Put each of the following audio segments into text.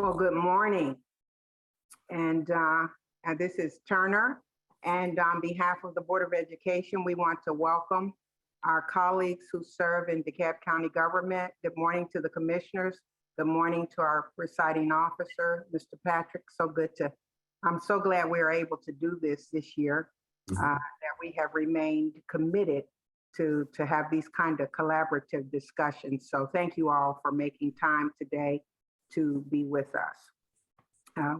Well, good morning. And this is Turner. And on behalf of the Board of Education, we want to welcome our colleagues who serve in DeKalb County government. Good morning to the commissioners. Good morning to our presiding officer, Mr. Patrick. I'm so glad we are able to do this year, that we have remained committed to have these kind of collaborative discussions. So thank you all for making time today to be with us.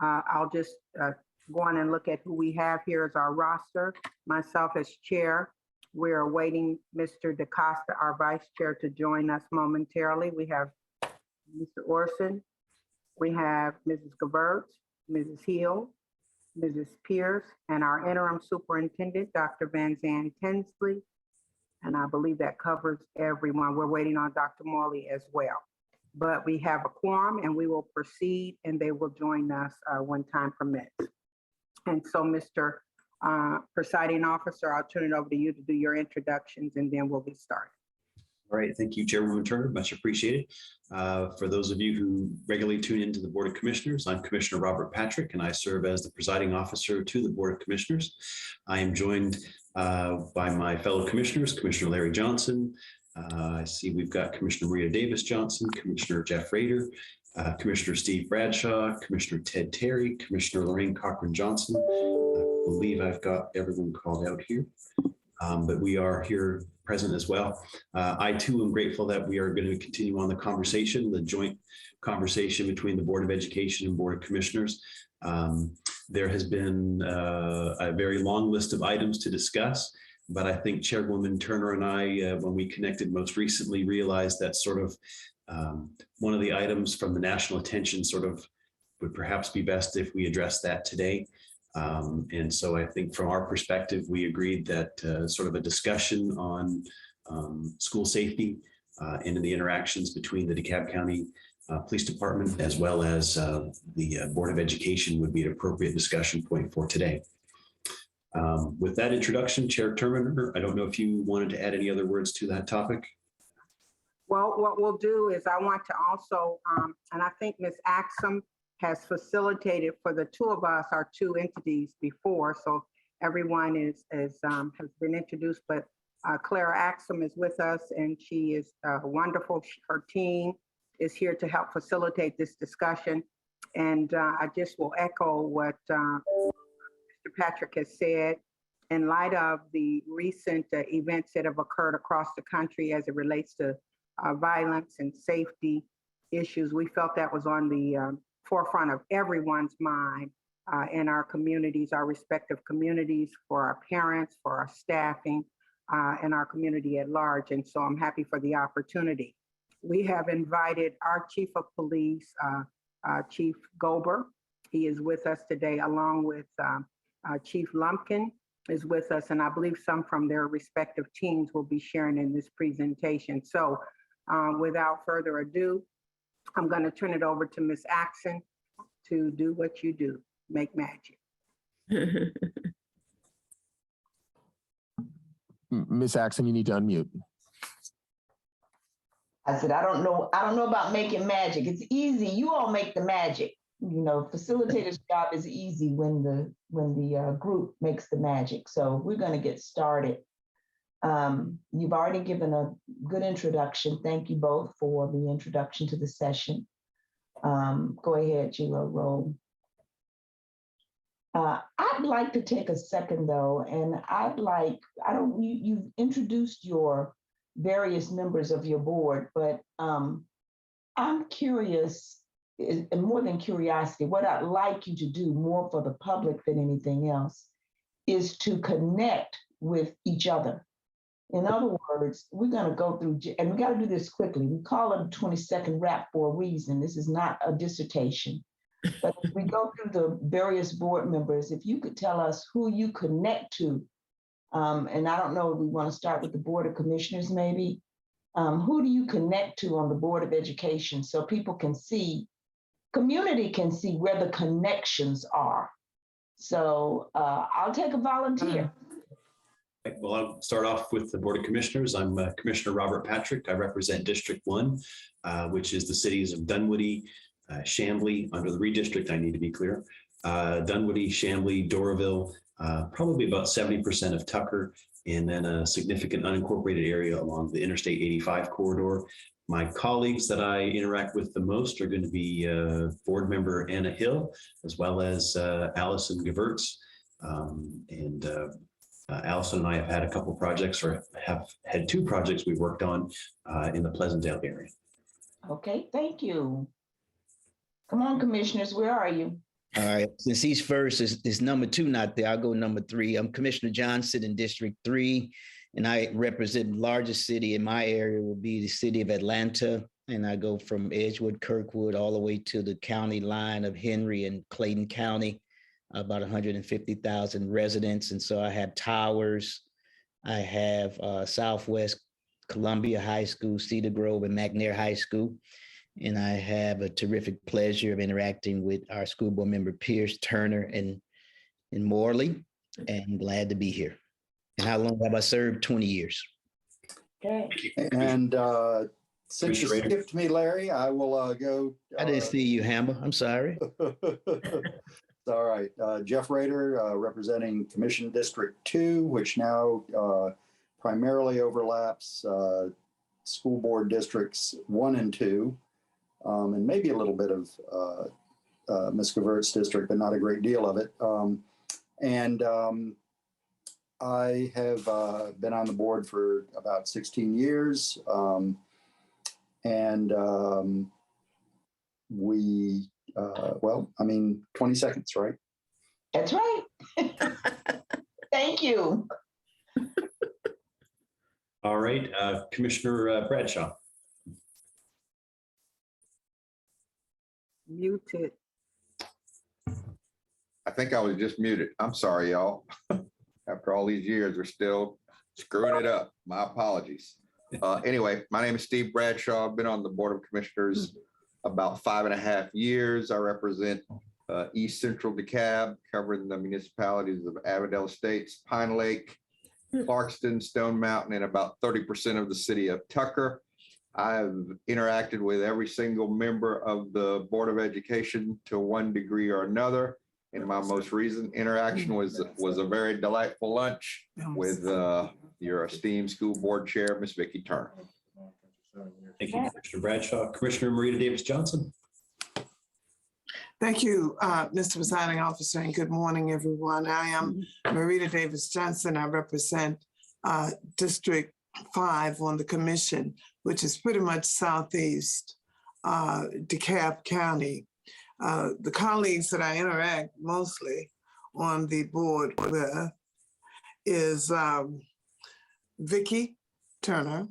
I'll just go on and look at who we have here as our roster. Myself as chair. We're awaiting Mr. DaCosta, our vice chair, to join us momentarily. We have Mr. Orson. We have Mrs. Gavert, Mrs. Hill, Mrs. Pierce, and our interim superintendent, Dr. Van Zandt Tinsley. And I believe that covers everyone. We're waiting on Dr. Morley as well. But we have a quorum and we will proceed and they will join us when time permits. And so, Mr. Presiding Officer, I'll turn it over to you to do your introductions and then we'll get started. All right, thank you, Chairwoman Turner, much appreciated. For those of you who regularly tune into the Board of Commissioners, I'm Commissioner Robert Patrick and I serve as the presiding officer to the Board of Commissioners. I am joined by my fellow commissioners, Commissioner Larry Johnson. I see we've got Commissioner Maria Davis Johnson, Commissioner Jeff Rader, Commissioner Steve Bradshaw, Commissioner Ted Terry, Commissioner Lorraine Cochran Johnson. I believe I've got everyone called out here, but we are here present as well. I too am grateful that we are going to continue on the conversation, the joint conversation between the Board of Education and Board of Commissioners. There has been a very long list of items to discuss, but I think Chairwoman Turner and I, when we connected most recently, realized that sort of one of the items from the national attention sort of would perhaps be best if we address that today. And so I think from our perspective, we agreed that sort of a discussion on school safety and in the interactions between the DeKalb County Police Department as well as the Board of Education would be an appropriate discussion point for today. With that introduction, Chair Turner, I don't know if you wanted to add any other words to that topic. Well, what we'll do is I want to also, and I think Ms. Axum has facilitated for the two of us, our two entities before, so everyone has been introduced, but Clara Axum is with us and she is wonderful. Her team is here to help facilitate this discussion. And I just will echo what Mr. Patrick has said. In light of the recent events that have occurred across the country as it relates to violence and safety issues, we felt that was on the forefront of everyone's mind in our communities, our respective communities, for our parents, for our staffing, and our community at large. And so I'm happy for the opportunity. We have invited our Chief of Police, Chief Gober. He is with us today, along with Chief Lumpkin is with us, and I believe some from their respective teams will be sharing in this presentation. So without further ado, I'm going to turn it over to Ms. Axon to do what you do, make magic. Ms. Axon, you need to unmute. I said, I don't know about making magic. It's easy. You all make the magic. You know, facilitator's job is easy when the group makes the magic. So we're going to get started. You've already given a good introduction. Thank you both for the introduction to the session. Go ahead, Sheila, roll. I'd like to take a second though, and you've introduced your various members of your board, but I'm curious, and more than curiosity, what I'd like you to do more for the public than anything else is to connect with each other. In other words, we're going to go through, and we got to do this quickly. We call it a 20-second wrap for a reason. This is not a dissertation. But if we go through the various board members, if you could tell us who you connect to, and I don't know if we want to start with the Board of Commissioners maybe, who do you connect to on the Board of Education so people can see, community can see where the connections are. So I'll take a volunteer. Well, I'll start off with the Board of Commissioners. I'm Commissioner Robert Patrick. I represent District 1, which is the cities of Dunwoody, Chambly under the redistrict, I need to be clear, Dunwoody, Chambly, Doraville, probably about 70% of Tucker, and then a significant unincorporated area along the Interstate 85 corridor. My colleagues that I interact with the most are going to be board member Anna Hill, as well as Allison Gevertz. Allison and I have had a couple projects, or have had 2 projects we worked on in the Pleasantdale area. Okay, thank you. Come on, commissioners, where are you? All right, since he's first, is number 2 not there? I'll go number 3. I'm Commissioner Johnson in District 3, and I represent the largest city in my area will be the city of Atlanta. And I go from Edgewood, Kirkwood, all the way to the county line of Henry and Clayton County, about 150,000 residents. And so I have Towers, I have Southwest Columbia High School, Cedar Grove, and McNair High School. And I have a terrific pleasure of interacting with our school board member Pierce, Turner, and Morley, and glad to be here. And how long have I served? 20 years. Okay. And since you skipped me, Larry, I will go. I didn't see you, Hamba. I'm sorry. It's all right. Jeff Rader, representing Commission District 2, which now primarily overlaps school board districts 1 and 2, and maybe a little bit of Ms. Gevert's district, but not a great deal of it. I have been on the board for about 16 years. We, 20 seconds, right? That's right. Thank you. All right, Commissioner Bradshaw. Muted. I think I was just muted. I'm sorry, y'all. After all these years, we're still screwing it up. My apologies. Anyway, my name is Steve Bradshaw. I've been on the Board of Commissioners about 5.5 years. I represent East Central DeKalb, covering the municipalities of Avondale Estates, Pine Lake, Clarkston, Stone Mountain, and about 30% of the city of Tucker. I've interacted with every single member of the Board of Education to one degree or another. And my most recent interaction was a very delightful lunch with your esteemed school board chair, Ms. Vicki Turner. Thank you, Commissioner Bradshaw. Commissioner Marita Davis Johnson. Thank you, Mr. Presiding Officer, and good morning, everyone. I am Marita Davis Johnson. I represent District 5 on the commission, which is pretty much southeast DeKalb County. The colleagues that I interact mostly on the board with is Vicki Turner,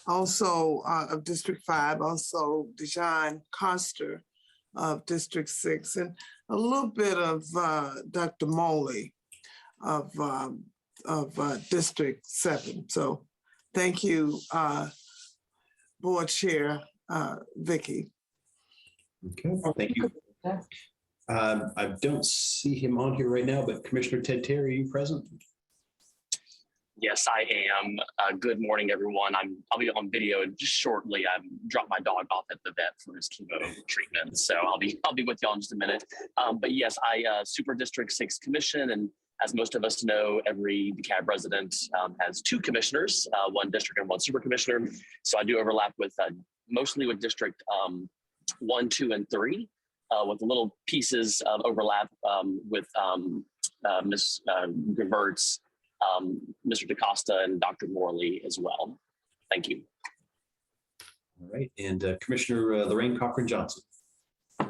also of District 5, also Dejan Coster of District 6, and a little bit of Dr. Moley of District 7. So thank you, Board Chair Vicki. Okay, thank you. I don't see him on here right now, but Commissioner Ted Terry, are you present? Yes, I am. Good morning, everyone. I'll be on video just shortly. I dropped my dog off at the vet for his chemo treatment, so I'll be with y'all in just a minute. But yes, I Super District 6 Commission, and as most of us know, every DeKalb resident has 2 commissioners, 1 district and 1 super commissioner. So I do overlap with mostly with District 1, 2, and 3, with little pieces of overlap with Ms. Gevertz, Mr. DaCosta, and Dr. Morley as well. Thank you. All right, and Commissioner Lorraine Cochran Johnson.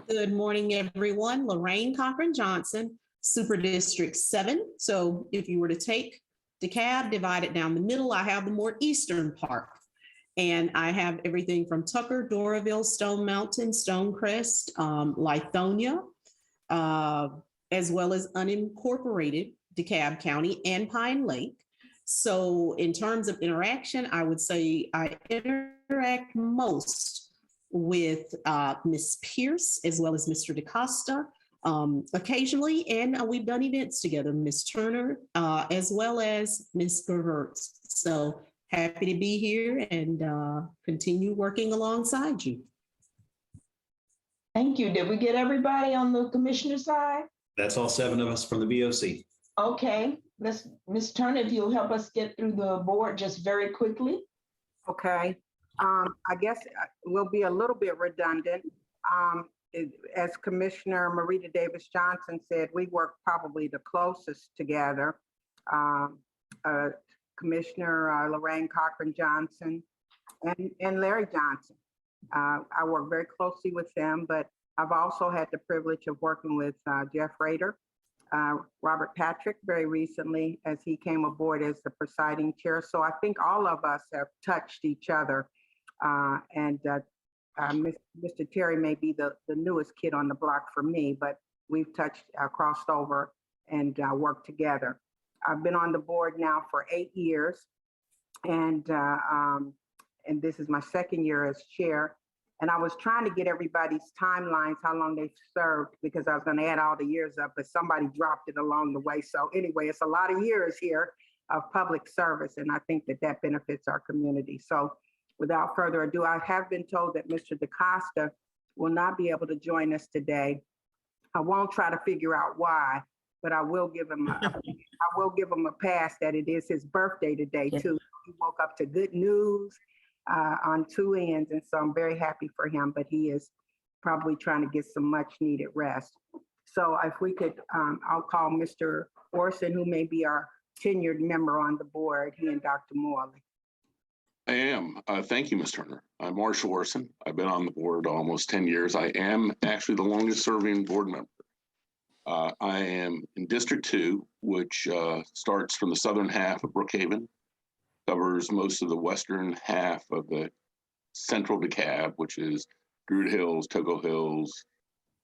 Good morning, everyone. Lorraine Cochran Johnson, Super District 7. So if you were to take DeKalb, divide it down the middle, I have the more eastern part. And I have everything from Tucker, Doraville, Stone Mountain, Stonecrest, Lithonia, as well as unincorporated DeKalb County and Pine Lake. So in terms of interaction, I would say I interact most with Ms. Pierce as well as Mr. DaCosta occasionally, and we've done events together, Ms. Turner, as well as Ms. Gevertz. So happy to be here and continue working alongside you. Thank you. Did we get everybody on the commissioner side? That's all 7 of us from the BOC. Okay, Ms. Turner, if you'll help us get through the board just very quickly. Okay, I guess we'll be a little bit redundant. As Commissioner Marita Davis Johnson said, we work probably the closest together. Commissioner Lorraine Cochran Johnson and Larry Johnson. I work very closely with them, but I've also had the privilege of working with Jeff Rader, Robert Patrick very recently as he came aboard as the presiding chair. So I think all of us have touched each other. Mr. Terry may be the newest kid on the block for me, but we've touched, crossed over and worked together. I've been on the board now for 8 years, and this is my second year as chair. And I was trying to get everybody's timelines, how long they've served, because I was going to add all the years up, but somebody dropped it along the way. So anyway, it's a lot of years here of public service, and I think that benefits our community. So without further ado, I have been told that Mr. DaCosta will not be able to join us today. I won't try to figure out why, but I will give him a pass that it is his birthday today too. He woke up to good news on 2 ends, and so I'm very happy for him, but he is probably trying to get some much needed rest. So if we could, I'll call Mr. Orson, who may be our tenured member on the board, he and Dr. Morley. I am. Thank you, Ms. Turner. I'm Marshall Orson. I've been on the board almost 10 years. I am actually the longest serving board member. I am in District 2, which starts from the southern half of Brookhaven, covers most of the western half of the central DeKalb, which is Druid Hills, Togo Hills,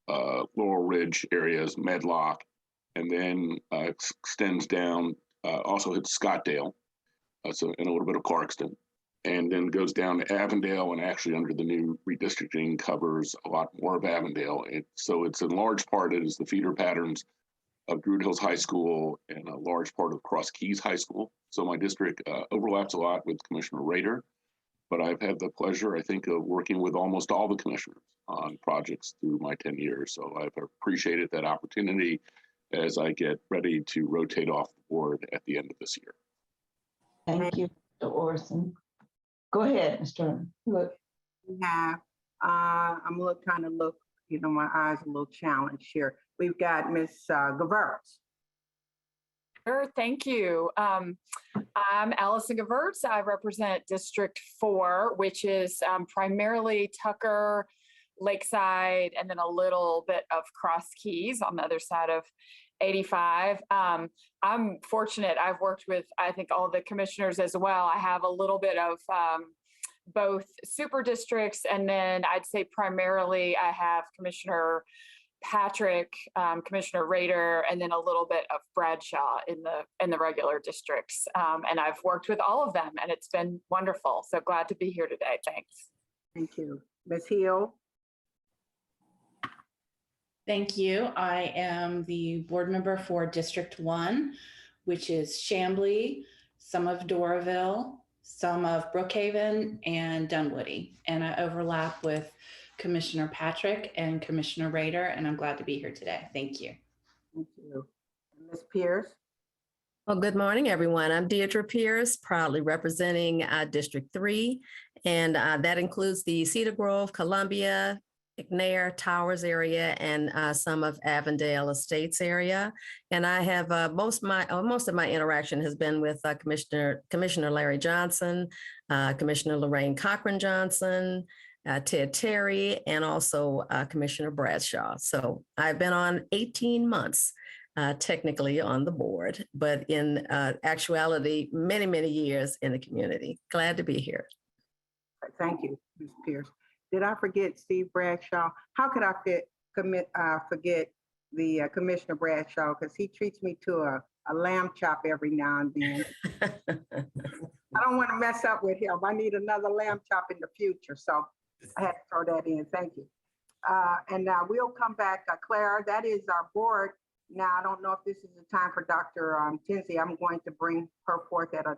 Laurel Ridge areas, Medlock, and then extends down, also hits Scottdale, so and a little bit of Clarkston, and then goes down to Avondale, and actually under the new redistricting covers a lot more of Avondale. So it's in large part, it is the feeder patterns of Druid Hills High School and a large part of Cross Keys High School. So my district overlaps a lot with Commissioner Rader, but I've had the pleasure, I think, of working with almost all the commissioners on projects through my 10 years. So I've appreciated that opportunity as I get ready to rotate off the board at the end of this year. Thank you, Mr. Orson. Go ahead, Mr. Turner. Look. We have, I'm trying to look, my eyes a little challenged here. We've got Ms. Gevertz. Sure, thank you. I'm Allison Gevertz. I represent District 4, which is primarily Tucker, Lakeside, and then a little bit of Cross Keys on the other side of 85. I'm fortunate. I've worked with, I think, all the commissioners as well. I have a little bit of both super districts, and then I'd say primarily I have Commissioner Patrick, Commissioner Rader, and then a little bit of Bradshaw in the regular districts. And I've worked with all of them, and it's been wonderful. So glad to be here today. Thanks. Thank you. Ms. Hill. Thank you. I am the board member for District 1, which is Chamblee, some of Doraville, some of Brookhaven, and Dunwoody. And I overlap with Commissioner Patrick and Commissioner Rader, and I'm glad to be here today. Thank you. Thank you. Ms. Pierce. Well, good morning, everyone. I'm Deidre Pierce, proudly representing District 3, and that includes the Cedar Grove, Columbia, McNair, Towers area, and some of Avondale Estates area. And I have most of my interaction has been with Commissioner Larry Johnson, Commissioner Lorraine Cochran Johnson, Ted Terry, and also Commissioner Bradshaw. So I've been on 18 months technically on the board, but in actuality, many, many years in the community. Glad to be here. Thank you, Ms. Pierce. Did I forget Steve Bradshaw? How could I forget the Commissioner Bradshaw? Because he treats me to a lamb chop every now and then. I don't want to mess up with him. I need another lamb chop in the future. So I had to throw that in. Thank you. And now we'll come back. Claire, that is our board. Now, I don't know if this is the time for Dr. Tinsley. I'm going to bring her forth at a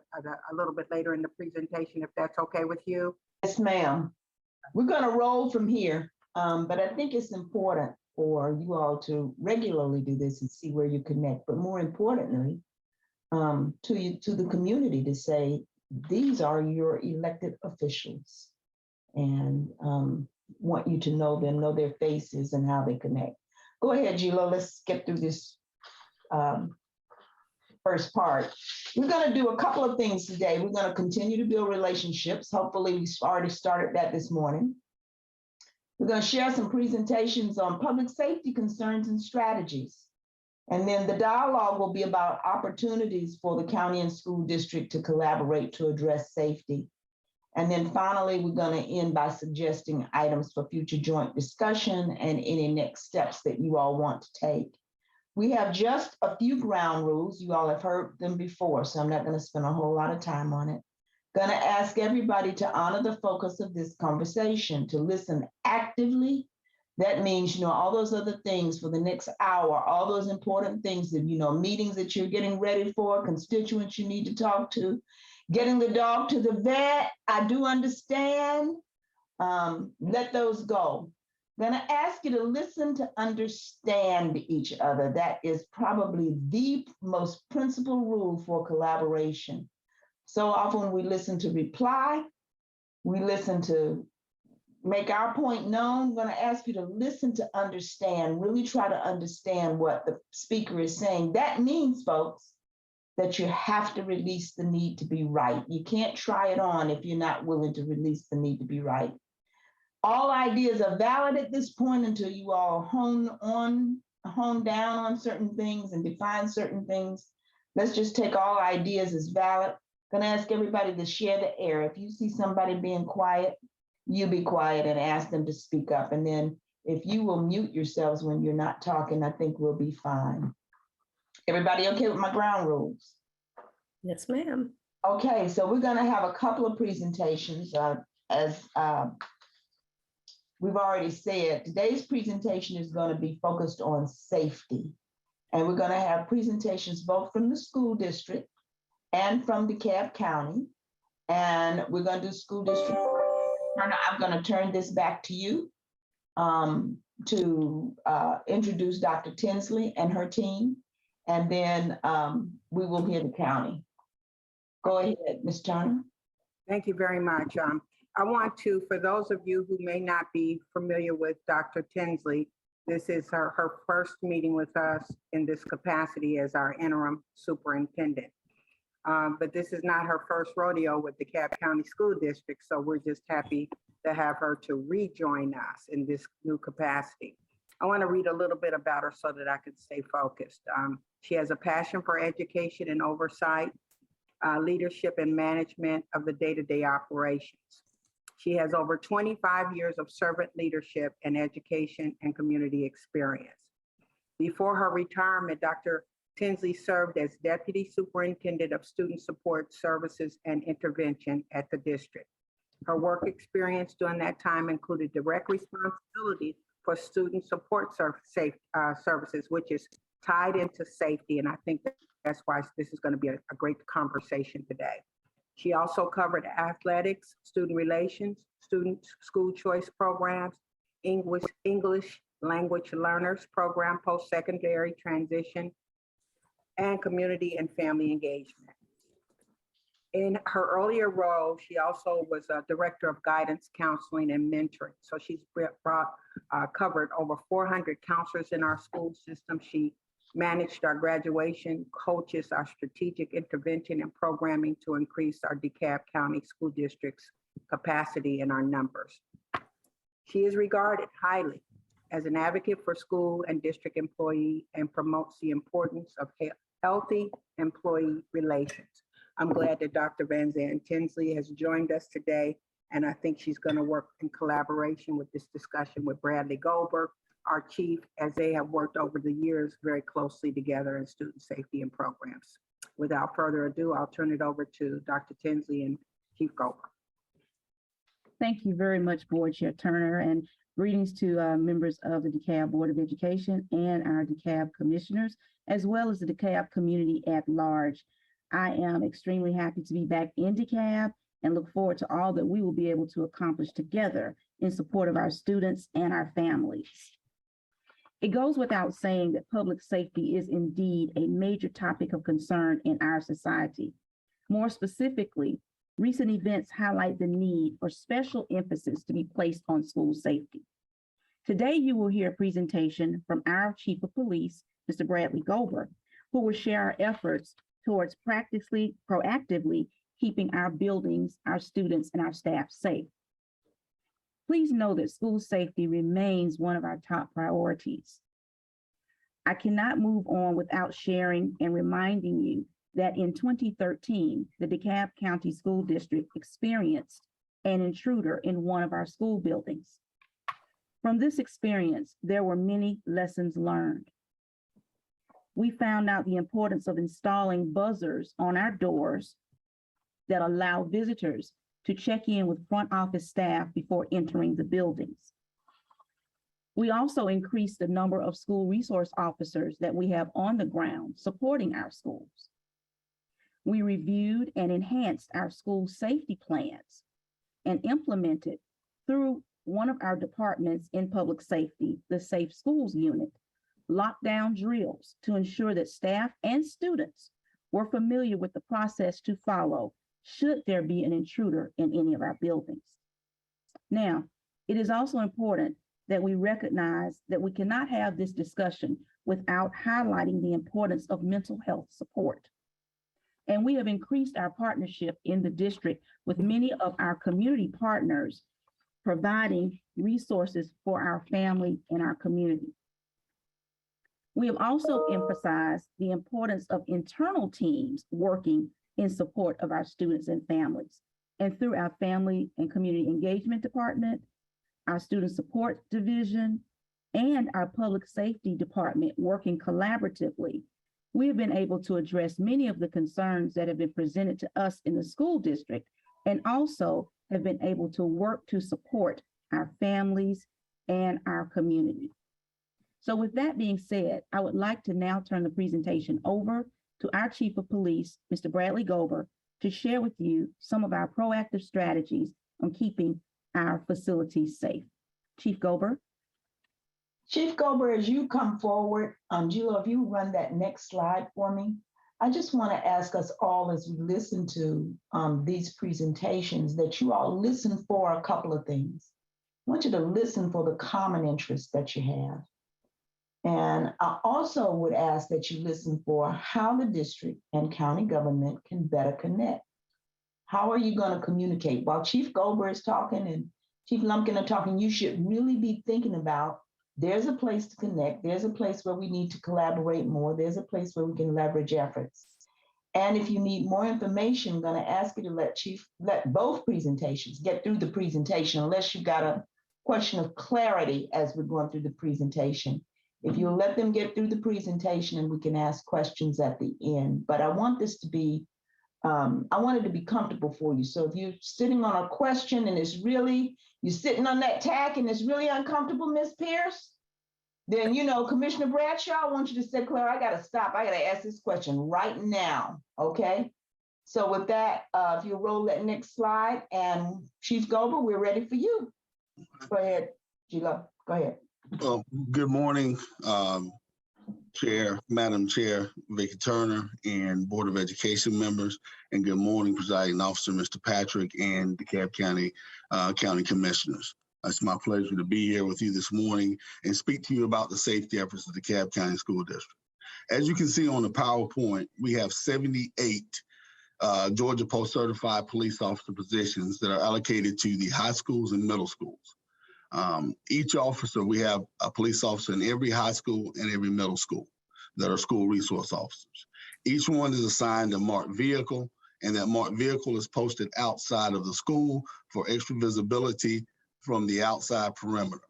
little bit later in the presentation, if that's okay with you. Yes, ma'am. We're going to roll from here. But I think it's important for you all to regularly do this and see where you connect. But more importantly, to the community to say, these are your elected officials, and want you to know them, know their faces and how they connect. Go ahead, Gilo, let's get through this first part. We're going to do a couple of things today. We're going to continue to build relationships. Hopefully, we already started that this morning. We're going to share some presentations on public safety concerns and strategies. And then the dialogue will be about opportunities for the county and school district to collaborate to address safety. And then finally, we're going to end by suggesting items for future joint discussion and any next steps that you all want to take. We have just a few ground rules. You all have heard them before, so I'm not going to spend a whole lot of time on it. Going to ask everybody to honor the focus of this conversation, to listen actively. That means, all those other things for the next hour, all those important things that, meetings that you're getting ready for, constituents you need to talk to, getting the dog to the vet. I do understand. Let those go. Going to ask you to listen to understand each other. That is probably the most principal rule for collaboration. So often we listen to reply, we listen to make our point known. I'm going to ask you to listen to understand, really try to understand what the speaker is saying. That means, folks, that you have to release the need to be right. You can't try it on if you're not willing to release the need to be right. All ideas are valid at this point until you all hone down on certain things and define certain things. Let's just take all ideas as valid. Going to ask everybody to share the air. If you see somebody being quiet, you be quiet and ask them to speak up. And then if you will mute yourselves when you're not talking, I think we'll be fine. Everybody okay with my ground rules? Yes, ma'am. Okay, so we're going to have a couple of presentations. As we've already said, today's presentation is going to be focused on safety. And we're going to have presentations both from the school district and from DeKalb County. And we're going to do school district. I'm going to turn this back to you to introduce Dr. Tinsley and her team. And then we will hear the county. Go ahead, Ms. Turner. Thank you very much. I want to, for those of you who may not be familiar with Dr. Tinsley, this is her first meeting with us in this capacity as our interim superintendent. But this is not her first rodeo with the DeKalb County School District, so we're just happy to have her to rejoin us in this new capacity. I want to read a little bit about her so that I can stay focused. She has a passion for education and oversight, leadership and management of the day-to-day operations. She has over 25 years of servant leadership and education and community experience. Before her retirement, Dr. Tinsley served as Deputy Superintendent of Student Support Services and Intervention at the district. Her work experience during that time included direct responsibility for student support services, which is tied into safety. And I think that's why this is going to be a great conversation today. She also covered athletics, student relations, student school choice programs, English language learners program, post-secondary transition, and community and family engagement. In her earlier role, she also was a director of guidance, counseling, and mentoring. So she's covered over 400 counselors in our school system. She managed our graduation, coaches our strategic intervention and programming to increase our DeKalb County School District's capacity and our numbers. She is regarded highly as an advocate for school and district employee and promotes the importance of healthy employee relations. I'm glad that Dr. Van Zandt Tinsley has joined us today, and I think she's going to work in collaboration with this discussion with Bradley Goldberg, our chief, as they have worked over the years very closely together in student safety and programs. Without further ado, I'll turn it over to Dr. Tinsley and Chief Goldberg. Thank you very much, Board Chair Turner, and greetings to members of the DeKalb Board of Education and our DeKalb commissioners, as well as the DeKalb community at large. I am extremely happy to be back in DeKalb and look forward to all that we will be able to accomplish together in support of our students and our families. It goes without saying that public safety is indeed a major topic of concern in our society. More specifically, recent events highlight the need for special emphasis to be placed on school safety. Today, you will hear a presentation from our Chief of Police, Mr. Bradley Gober, who will share our efforts towards proactively keeping our buildings, our students, and our staff safe. Please know that school safety remains one of our top priorities. I cannot move on without sharing and reminding you that in 2013, the DeKalb County School District experienced an intruder in one of our school buildings. From this experience, there were many lessons learned. We found out the importance of installing buzzers on our doors that allow visitors to check in with front office staff before entering the buildings. We also increased the number of school resource officers that we have on the ground supporting our schools. We reviewed and enhanced our school safety plans and implemented through one of our departments in public safety, the Safe Schools Unit, lockdown drills to ensure that staff and students were familiar with the process to follow should there be an intruder in any of our buildings. Now, it is also important that we recognize that we cannot have this discussion without highlighting the importance of mental health support. And we have increased our partnership in the district with many of our community partners, providing resources for our family and our community. We have also emphasized the importance of internal teams working in support of our students and families. And through our Family and Community Engagement Department, our Student Support Division, and our Public Safety Department working collaboratively, we have been able to address many of the concerns that have been presented to us in the school district, and also have been able to work to support our families and our community. So with that being said, I would like to now turn the presentation over to our Chief of Police, Mr. Bradley Gober, to share with you some of our proactive strategies on keeping our facilities safe. Chief Gober. Chief Gober, as you come forward, Gila, if you run that next slide for me, I just want to ask us all as we listen to these presentations that you all listen for a couple of things. I want you to listen for the common interests that you have. And I also would ask that you listen for how the district and county government can better connect. How are you going to communicate? While Chief Gober is talking and Chief Lumpkin are talking, you should really be thinking about there's a place to connect. There's a place where we need to collaborate more. There's a place where we can leverage efforts. And if you need more information, I'm going to ask you to let both presentations get through the presentation, unless you've got a question of clarity as we're going through the presentation. If you'll let them get through the presentation and we can ask questions at the end. But I want this to be, I want it to be comfortable for you. So if you're sitting on a question and it's really, you're sitting on that tack and it's really uncomfortable, Ms. Pierce, then, you know, Commissioner Bradshaw, I want you to say, Claire, I got to stop. I got to ask this question right now. Okay. So with that, if you roll that next slide, and Chief Gober, we're ready for you. Go ahead, Gila. Go ahead. Well, good morning, Madam Chair, Vicky Turner, and Board of Education members, and good morning, Presiding Officer, Mr. Patrick, and DeKalb County County Commissioners. It's my pleasure to be here with you this morning and speak to you about the safety efforts of the DeKalb County School District. As you can see on the PowerPoint, we have 78 Georgia Post Certified police officer positions that are allocated to the high schools and middle schools. Each officer, we have a police officer in every high school and every middle school that are school resource officers. Each one is assigned a marked vehicle, and that marked vehicle is posted outside of the school for extra visibility from the outside perimeter.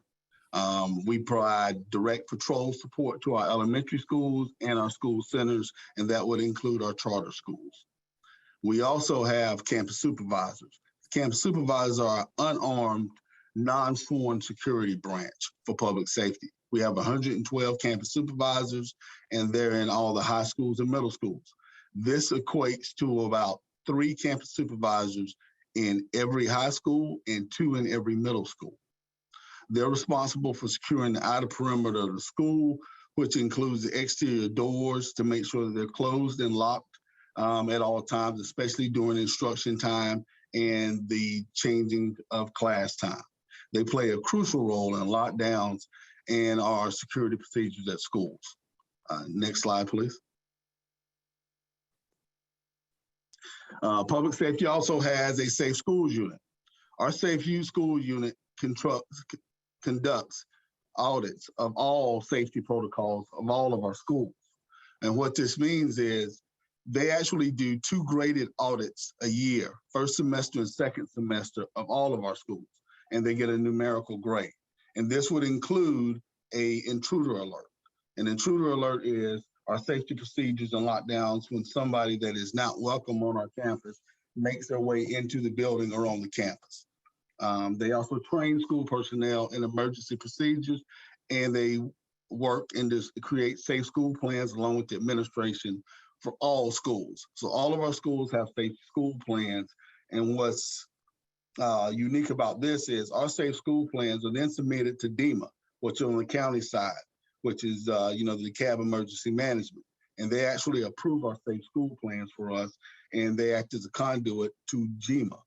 We provide direct patrol support to our elementary schools and our school centers, and that would include our charter schools. We also have campus supervisors. Campus supervisors are unarmed, non-sworn security branch for public safety. We have 112 campus supervisors, and they're in all the high schools and middle schools. This equates to about 3 campus supervisors in every high school and 2 in every middle school. They're responsible for securing the outer perimeter of the school, which includes the exterior doors to make sure that they're closed and locked at all times, especially during instruction time and the changing of class time. They play a crucial role in lockdowns and our security procedures at schools. Next slide, please. Public safety also has a safe schools unit. Our safe school unit conducts audits of all safety protocols of all of our schools. And what this means is they actually do 2 graded audits a year, first semester and second semester of all of our schools, and they get a numerical grade. And this would include an intruder alert. An intruder alert is our safety procedures and lockdowns when somebody that is not welcome on our campus makes their way into the building or on the campus. They also train school personnel in emergency procedures, and they work and just create safe school plans along with the administration for all schools. So all of our schools have safe school plans. And what's unique about this is our safe school plans are then submitted to DEMA, which is on the county side, which is the DeKalb Emergency Management. And they actually approve our safe school plans for us, and they act as a conduit to GEMA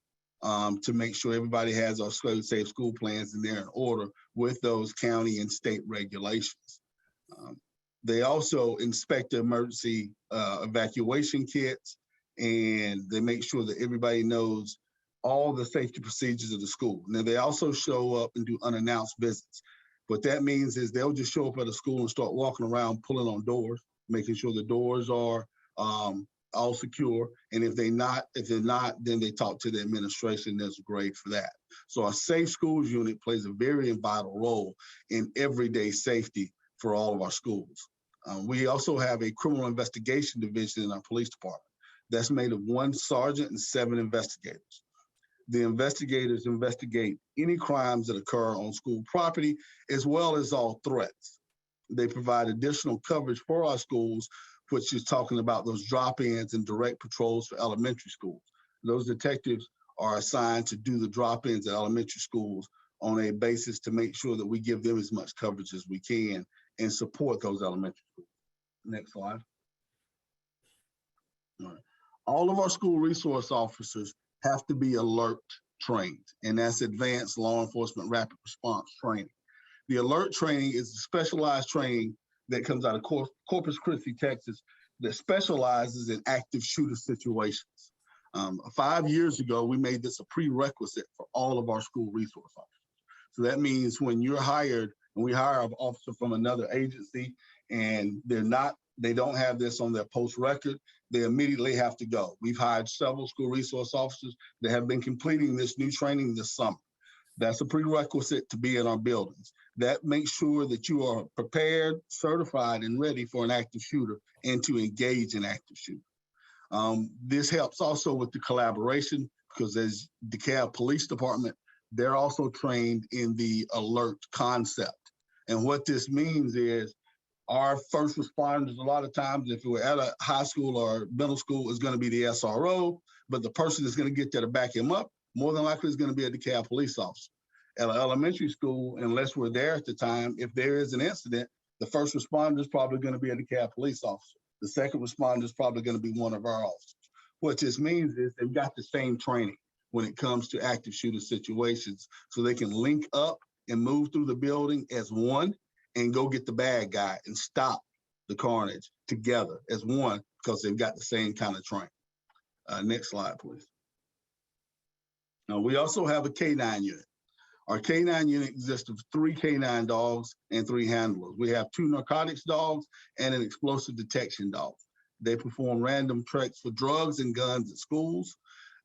to make sure everybody has our safe school plans and they're in order with those county and state regulations. They also inspect the emergency evacuation kits, and they make sure that everybody knows all the safety procedures of the school. Now, they also show up and do unannounced visits. What that means is they'll just show up at a school and start walking around, pulling on doors, making sure the doors are all secure. And if they're not, then they talk to the administration. There's a grade for that. So our safe schools unit plays a very vital role in everyday safety for all of our schools. We also have a criminal investigation division in our police department that's made of 1 sergeant and 7 investigators. The investigators investigate any crimes that occur on school property, as well as all threats. They provide additional coverage for our schools, which is talking about those drop-ins and direct patrols for elementary schools. Those detectives are assigned to do the drop-ins at elementary schools on a basis to make sure that we give them as much coverage as we can and support those elementary schools. Next slide. All right. All of our school resource officers have to be alert trained, and that's advanced law enforcement rapid response training. The alert training is a specialized training that comes out of Corpus Christi, Texas, that specializes in active shooter situations. 5 years ago, we made this a prerequisite for all of our school resource officers. So that means when you're hired, and we hire an officer from another agency, and they don't have this on their post record, they immediately have to go. We've hired several school resource officers that have been completing this new training this summer. That's a prerequisite to be in our buildings. That makes sure that you are prepared, certified, and ready for an active shooter and to engage in active shooter. This helps also with the collaboration, because as DeKalb Police Department, they're also trained in the alert concept. And what this means is our first responders, a lot of times, if we're at a high school or middle school, is going to be the SRO, but the person that's going to get there to back him up, more than likely is going to be a DeKalb police officer. At an elementary school, unless we're there at the time, if there is an incident, the first responder is probably going to be a DeKalb police officer. The second responder is probably going to be one of our officers. What this means is they've got the same training when it comes to active shooter situations, so they can link up and move through the building as one and go get the bad guy and stop the carnage together as one, because they've got the same kind of training. Next slide, please. Now, we also have a K9 unit. Our K9 unit consists of 3 K9 dogs and 3 handlers. We have 2 narcotics dogs and an explosive detection dog. They perform random checks for drugs and guns at schools.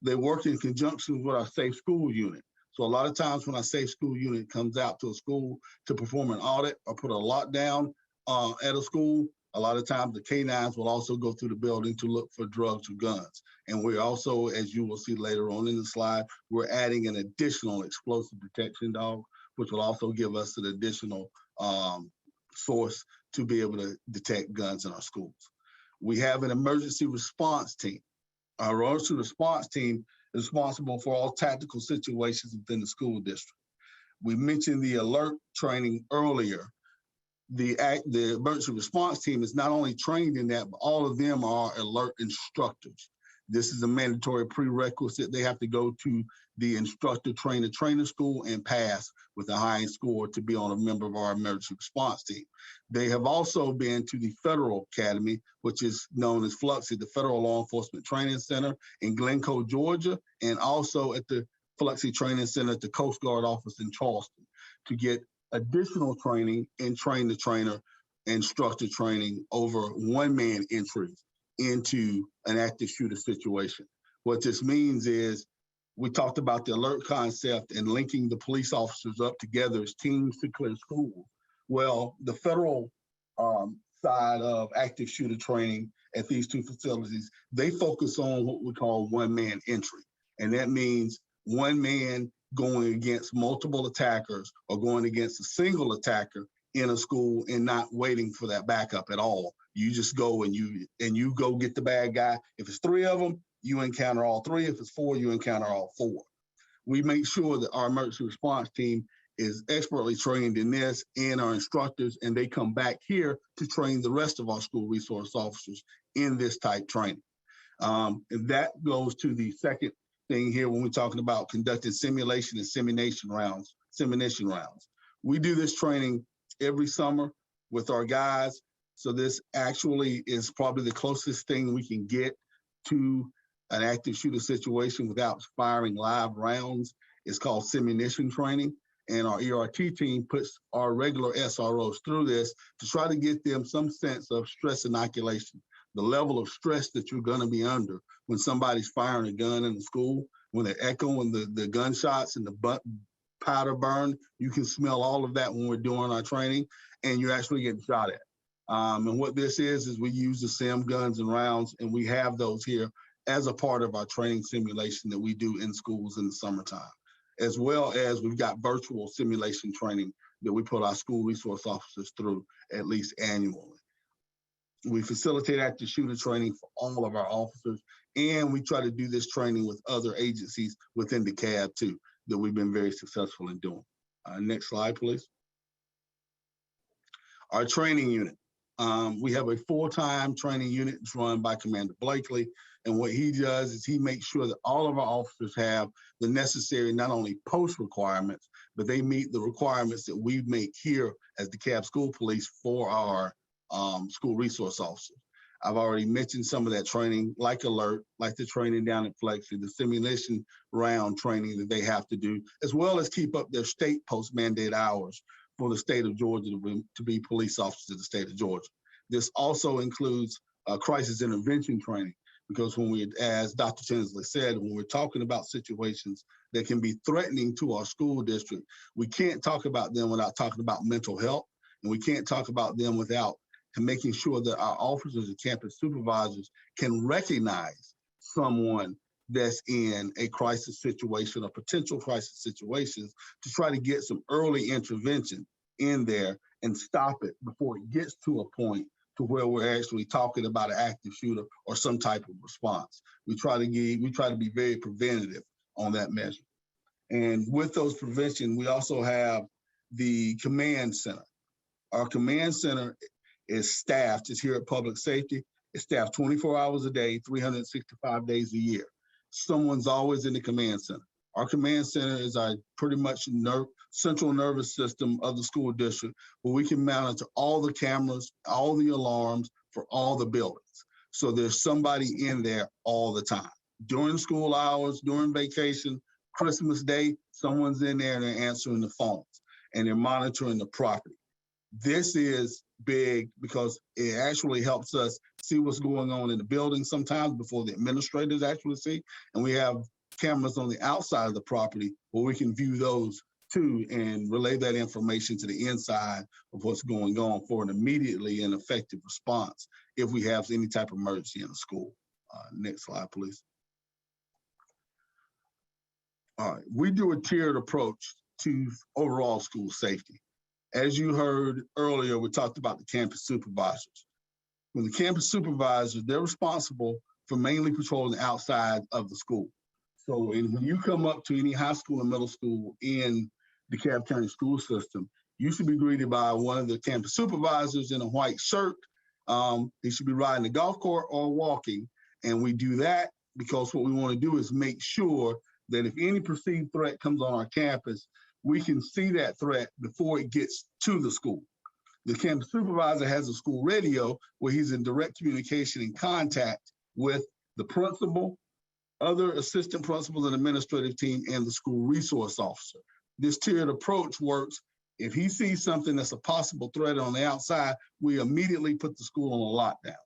They work in conjunction with our safe school unit. So a lot of times when our safe school unit comes out to a school to perform an audit or put a lockdown at a school, a lot of times the K9s will also go through the building to look for drugs or guns. And we're also, as you will see later on in the slide, we're adding an additional explosive detection dog, which will also give us an additional source to be able to detect guns in our schools. We have an emergency response team. Our emergency response team is responsible for all tactical situations within the school district. We mentioned the alert training earlier. The emergency response team is not only trained in that, but all of them are alert instructors. This is a mandatory prerequisite. They have to go to the instructor trainer school and pass with a high score to be on a member of our emergency response team. They have also been to the Federal Academy, which is known as FLUXY, the Federal Law Enforcement Training Center in Glencoe, Georgia, and also at the FLUXY Training Center at the Coast Guard office in Charleston to get additional training and train the trainer instructor training over one-man entries into an active shooter situation. What this means is we talked about the alert concept and linking the police officers up together as teams to clear schools. Well, the federal side of active shooter training at these two facilities, they focus on what we call one-man entry. And that means one man going against multiple attackers or going against a single attacker in a school and not waiting for that backup at all. You just go and you go get the bad guy. If it's 3 of them, you encounter all 3. If it's 4, you encounter all 4. We make sure that our emergency response team is expertly trained in this and our instructors, and they come back here to train the rest of our school resource officers in this type training. And that goes to the second thing here when we're talking about conducting simulation and simulation rounds. We do this training every summer with our guys. So this actually is probably the closest thing we can get to an active shooter situation without firing live rounds. It's called simulation training. And our ERT team puts our regular SROs through this to try to get them some sense of stress inoculation, the level of stress that you're going to be under when somebody's firing a gun in the school, when they're echoing the gunshots and the powder burn. You can smell all of that when we're doing our training, and you're actually getting shot at. And what this is we use the SIM guns and rounds, and we have those here as a part of our training simulation that we do in schools in the summertime, as well as we've got virtual simulation training that we put our school resource officers through at least annually. We facilitate active shooter training for all of our officers, and we try to do this training with other agencies within DeKalb too, that we've been very successful in doing. Next slide, please. Our training unit. We have a full-time training unit that's run by Commander Blakely, and what he does is he makes sure that all of our officers have the necessary not only post requirements, but they meet the requirements that we make here as DeKalb School Police for our school resource officers. I've already mentioned some of that training, like alert, like the training down at Flexi, the simulation round training that they have to do, as well as keep up their state post-mandate hours for the state of Georgia to be police officers of the state of Georgia. This also includes crisis intervention training, because when we, as Dr. Tinsley said, when we're talking about situations that can be threatening to our school district, we can't talk about them without talking about mental health, and we can't talk about them without making sure that our officers and campus supervisors can recognize someone that's in a crisis situation or potential crisis situations to try to get some early intervention in there and stop it before it gets to a point to where we're actually talking about an active shooter or some type of response. We try to be very preventative on that measure. And with those prevention, we also have the command center. Our command center is staffed, it's here at Public Safety. It's staffed 24 hours a day, 365 days a year. Someone's always in the command center. Our command center is our pretty much central nervous system of the school district, where we can monitor all the cameras, all the alarms for all the buildings. So there's somebody in there all the time. During school hours, during vacation, Christmas Day, someone's in there and they're answering the phones and they're monitoring the property. This is big because it actually helps us see what's going on in the building sometimes before the administrators actually see. And we have cameras on the outside of the property where we can view those too and relay that information to the inside of what's going on for an immediately and effective response if we have any type of emergency in the school. Next slide, please. All right, we do a tiered approach to overall school safety. As you heard earlier, we talked about the campus supervisors. When the campus supervisors, they're responsible for mainly patrolling the outside of the school. So when you come up to any high school and middle school in DeKalb County school system, you should be greeted by one of the campus supervisors in a white shirt. They should be riding the golf cart or walking. And we do that because what we want to do is make sure that if any perceived threat comes on our campus, we can see that threat before it gets to the school. The campus supervisor has a school radio where he's in direct communication and contact with the principal, other assistant principals and administrative team, and the school resource officer. This tiered approach works. If he sees something that's a possible threat on the outside, we immediately put the school on a lockdown.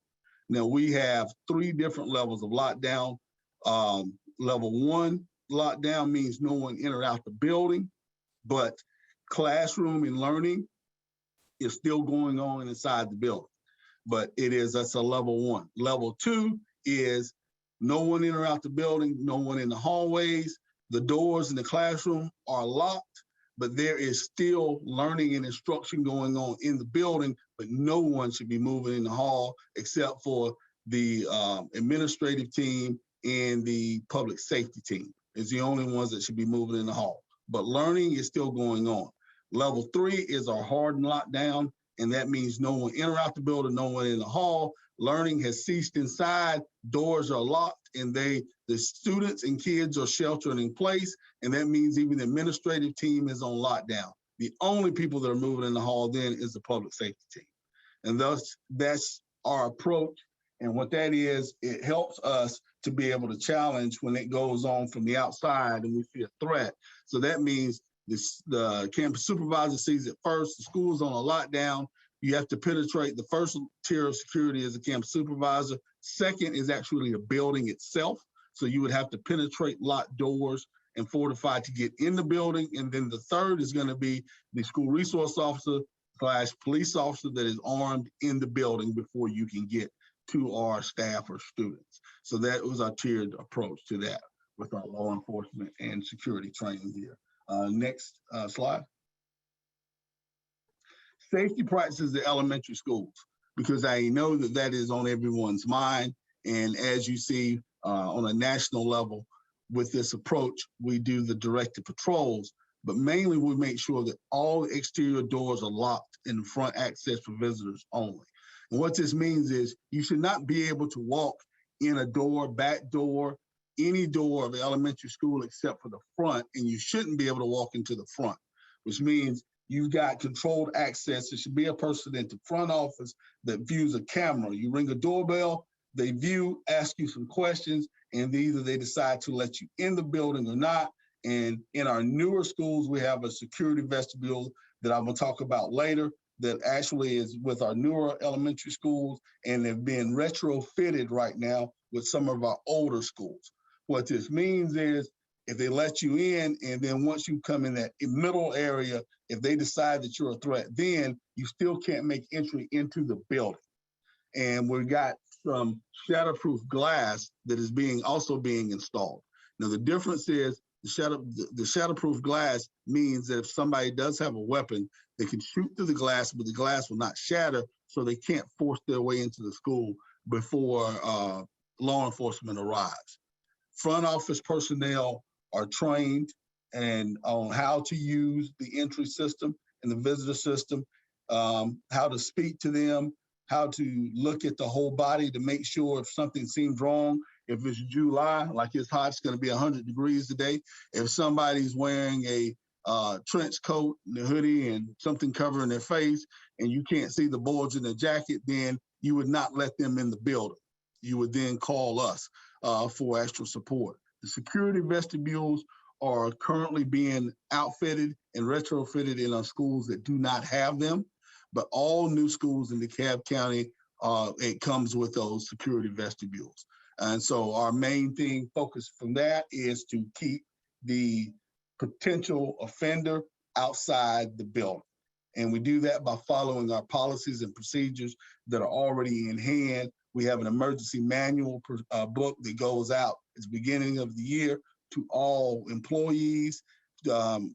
Now, we have 3 different levels of lockdown. Level 1 lockdown means no one enter out the building, but classroom and learning is still going on inside the building. But that's a level 1. Level 2 is no one enter out the building, no one in the hallways. The doors in the classroom are locked, but there is still learning and instruction going on in the building, but no one should be moving in the hall except for the administrative team and the public safety team. Is the only ones that should be moving in the hall. But learning is still going on. Level 3 is our hardened lockdown, and that means no one enter out the building, no one in the hall. Learning has ceased inside, doors are locked, and the students and kids are sheltering in place, and that means even the administrative team is on lockdown. The only people that are moving in the hall then is the public safety team. And thus, that's our approach. And what that is, it helps us to be able to challenge when it goes on from the outside and we see a threat. So that means the campus supervisor sees it first, the school's on a lockdown. You have to penetrate the first tier of security as a campus supervisor. Second is actually the building itself. So you would have to penetrate locked doors and fortify to get in the building. And then the third is going to be the school resource officer / police officer that is armed in the building before you can get to our staff or students. So that was our tiered approach to that with our law enforcement and security training here. Next slide. Safety practices at elementary schools, because I know that is on everyone's mind. And as you see on a national level with this approach, we do the directed patrols, but mainly we make sure that all exterior doors are locked and front access for visitors only. And what this means is you should not be able to walk in a door, back door, any door of the elementary school except for the front, and you shouldn't be able to walk into the front, which means you've got controlled access. There should be a person at the front office that views a camera. You ring a doorbell, they view, ask you some questions, and either they decide to let you in the building or not. And in our newer schools, we have a security vestibule that I'm gonna talk about later that actually is with our newer elementary schools and have been retrofitted right now with some of our older schools. What this means is if they let you in, and then once you come in that middle area, if they decide that you're a threat, then you still can't make entry into the building. And we've got some shatterproof glass that is also being installed. Now, the difference is the shatterproof glass means that if somebody does have a weapon, they can shoot through the glass, but the glass will not shatter, so they can't force their way into the school before law enforcement arrives. Front office personnel are trained and on how to use the entry system and the visitor system, how to speak to them, how to look at the whole body to make sure if something seems wrong. If it's July, like it's hot, it's going to be 100 degrees today. If somebody's wearing a trench coat and a hoodie and something covering their face and you can't see the bulge in their jacket, then you would not let them in the building. You would then call us for extra support. The security vestibules are currently being outfitted and retrofitted in our schools that do not have them, but all new schools in DeKalb County, it comes with those security vestibules. And so our main focus from that is to keep the potential offender outside the building. And we do that by following our policies and procedures that are already in hand. We have an emergency manual book that goes out at the beginning of the year to all employees,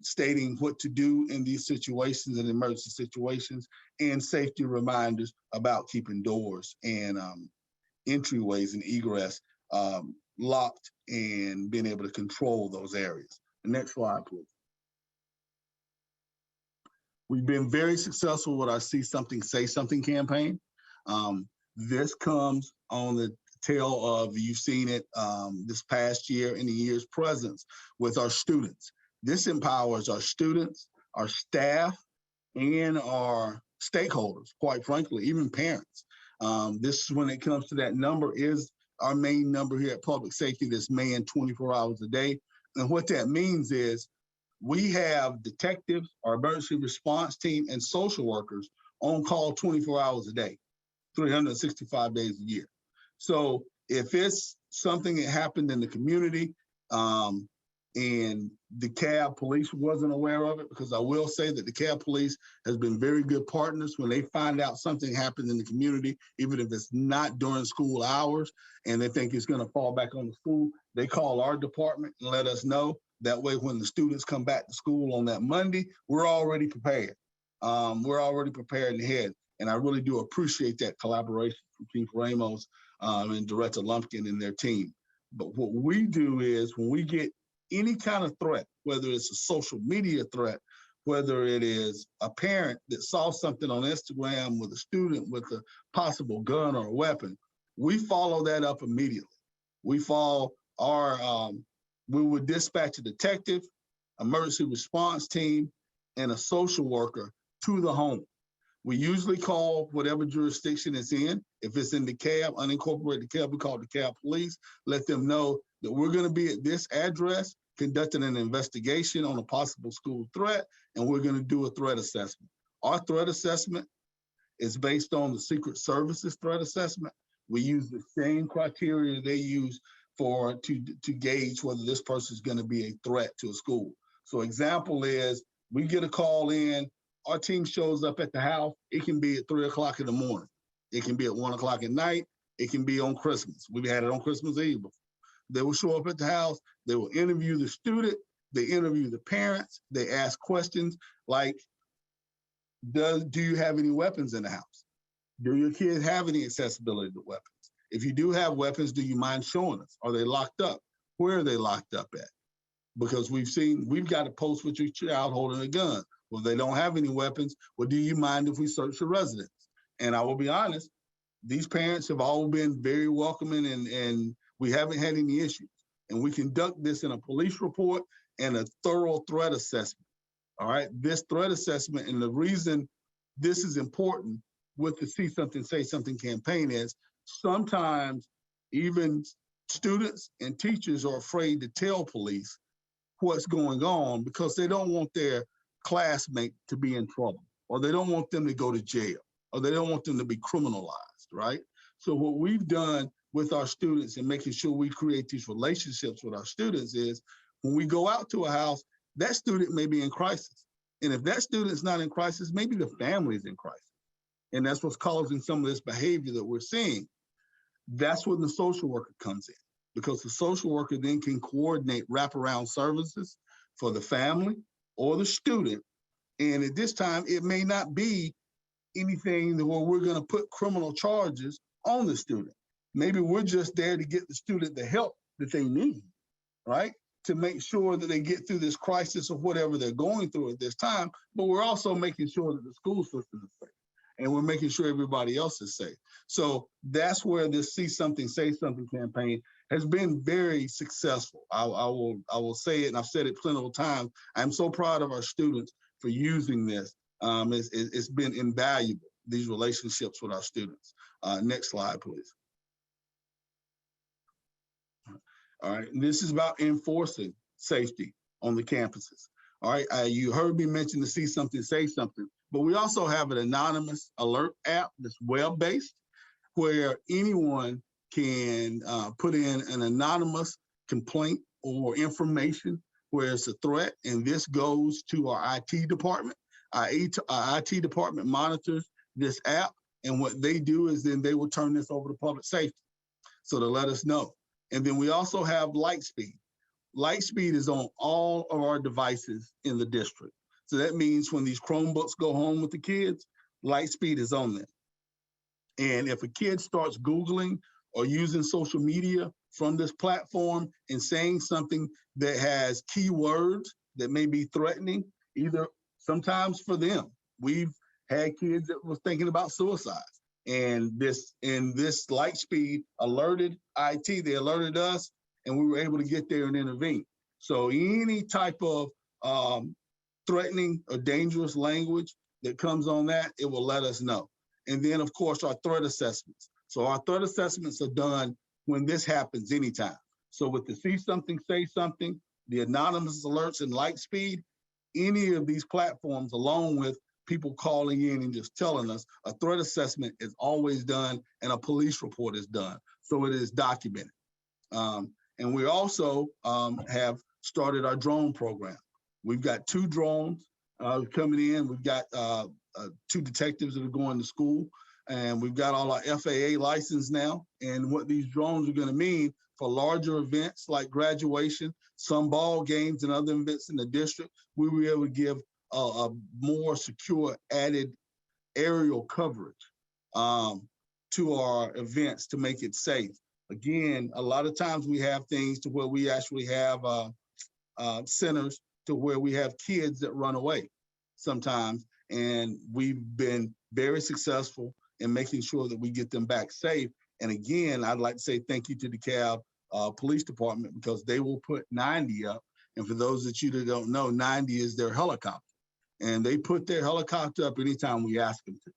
stating what to do in these situations and emergency situations, and safety reminders about keeping doors and entryways and egress locked and being able to control those areas. The next slide, please. We've been very successful with our See Something, Say Something campaign. This comes on the tail of, you've seen it this past year and the year's presence with our students. This empowers our students, our staff, and our stakeholders, quite frankly, even parents. This is when it comes to that number is our main number here at Public Safety that's manned 24 hours a day. And what that means is we have detectives, our emergency response team, and social workers on call 24 hours a day, 365 days a year. So if it's something that happened in the community and DeKalb police wasn't aware of it, because I will say that DeKalb police has been very good partners when they find out something happened in the community, even if it's not during school hours and they think it's going to fall back on the school, they call our department and let us know. That way, when the students come back to school on that Monday, we're already prepared. We're already prepared ahead. And I really do appreciate that collaboration from Chief Ramos and Director Lumpkin and their team. But what we do is when we get any kind of threat, whether it's a social media threat, whether it is a parent that saw something on Instagram with a student with a possible gun or a weapon, we follow that up immediately. We follow our, we would dispatch a detective, emergency response team, and a social worker to the home. We usually call whatever jurisdiction it's in. If it's in DeKalb, unincorporated DeKalb, we call DeKalb police, let them know that we're going to be at this address conducting an investigation on a possible school threat, and we're going to do a threat assessment. Our threat assessment is based on the Secret Service's threat assessment. We use the same criteria they use to gauge whether this person is going to be a threat to a school. So example is, we get a call in, our team shows up at the house, it can be at 3 o'clock in the morning. It can be at 1 o'clock at night. It can be on Christmas. We've had it on Christmas Eve before. They will show up at the house, they will interview the student, they interview the parents, they ask questions like, do you have any weapons in the house? Do your kids have any accessibility to weapons? If you do have weapons, do you mind showing us? Are they locked up? Where are they locked up at? Because we've got a post with your child holding a gun. Well, they don't have any weapons. Well, do you mind if we search the residence? And I will be honest, these parents have all been very welcoming and we haven't had any issues. And we conduct this in a police report and a thorough threat assessment. All right, this threat assessment, and the reason this is important with the See Something, Say Something campaign is sometimes even students and teachers are afraid to tell police what's going on because they don't want their classmate to be in trouble, or they don't want them to go to jail, or they don't want them to be criminalized, right? So what we've done with our students and making sure we create these relationships with our students is when we go out to a house, that student may be in crisis. And if that student's not in crisis, maybe the family's in crisis. And that's what's causing some of this behavior that we're seeing. That's when the social worker comes in, because the social worker then can coordinate wraparound services for the family or the student. And at this time, it may not be anything where we're going to put criminal charges on the student. Maybe we're just there to get the student the help that they need, right? To make sure that they get through this crisis of whatever they're going through at this time, but we're also making sure that the school system is safe. And we're making sure everybody else is safe. So that's where this See Something, Say Something campaign has been very successful. I will say it, and I've said it plenty of times. I'm so proud of our students for using this. It's been invaluable, these relationships with our students. Next slide, please. All right, and this is about enforcing safety on the campuses. All right, you heard me mention the See Something, Say Something, but we also have an anonymous alert app that's web-based where anyone can put in an anonymous complaint or information where it's a threat, and this goes to our IT department. Our IT department monitors this app, and what they do is then they will turn this over to public safety so to let us know. And then we also have Lightspeed. Lightspeed is on all of our devices in the district. So that means when these Chromebooks go home with the kids, Lightspeed is on them. And if a kid starts Googling or using social media from this platform and saying something that has keywords that may be threatening, either sometimes for them, we've had kids that was thinking about suicide. And this Lightspeed alerted IT, they alerted us, and we were able to get there and intervene. So any type of threatening or dangerous language that comes on that, it will let us know. And then, of course, our threat assessments. So our threat assessments are done when this happens anytime. So with the see something, say something, the anonymous alerts and Lightspeed, any of these platforms, along with people calling in and just telling us, a threat assessment is always done and a police report is done. So it is documented. And we also have started our drone program. We've got 2 drones coming in. We've got 2 detectives that are going to school, and we've got all our FAA license now. And what these drones are going to mean for larger events like graduation, some ball games and other events in the district, we were able to give a more secure added aerial coverage to our events to make it safe. Again, a lot of times we have things to where we actually have centers to where we have kids that run away sometimes, and we've been very successful in making sure that we get them back safe. And again, I'd like to say thank you to the DeKalb Police Department, because they will put 90 up. And for those that you that don't know, 90 is their helicopter. And they put their helicopter up anytime we ask them to,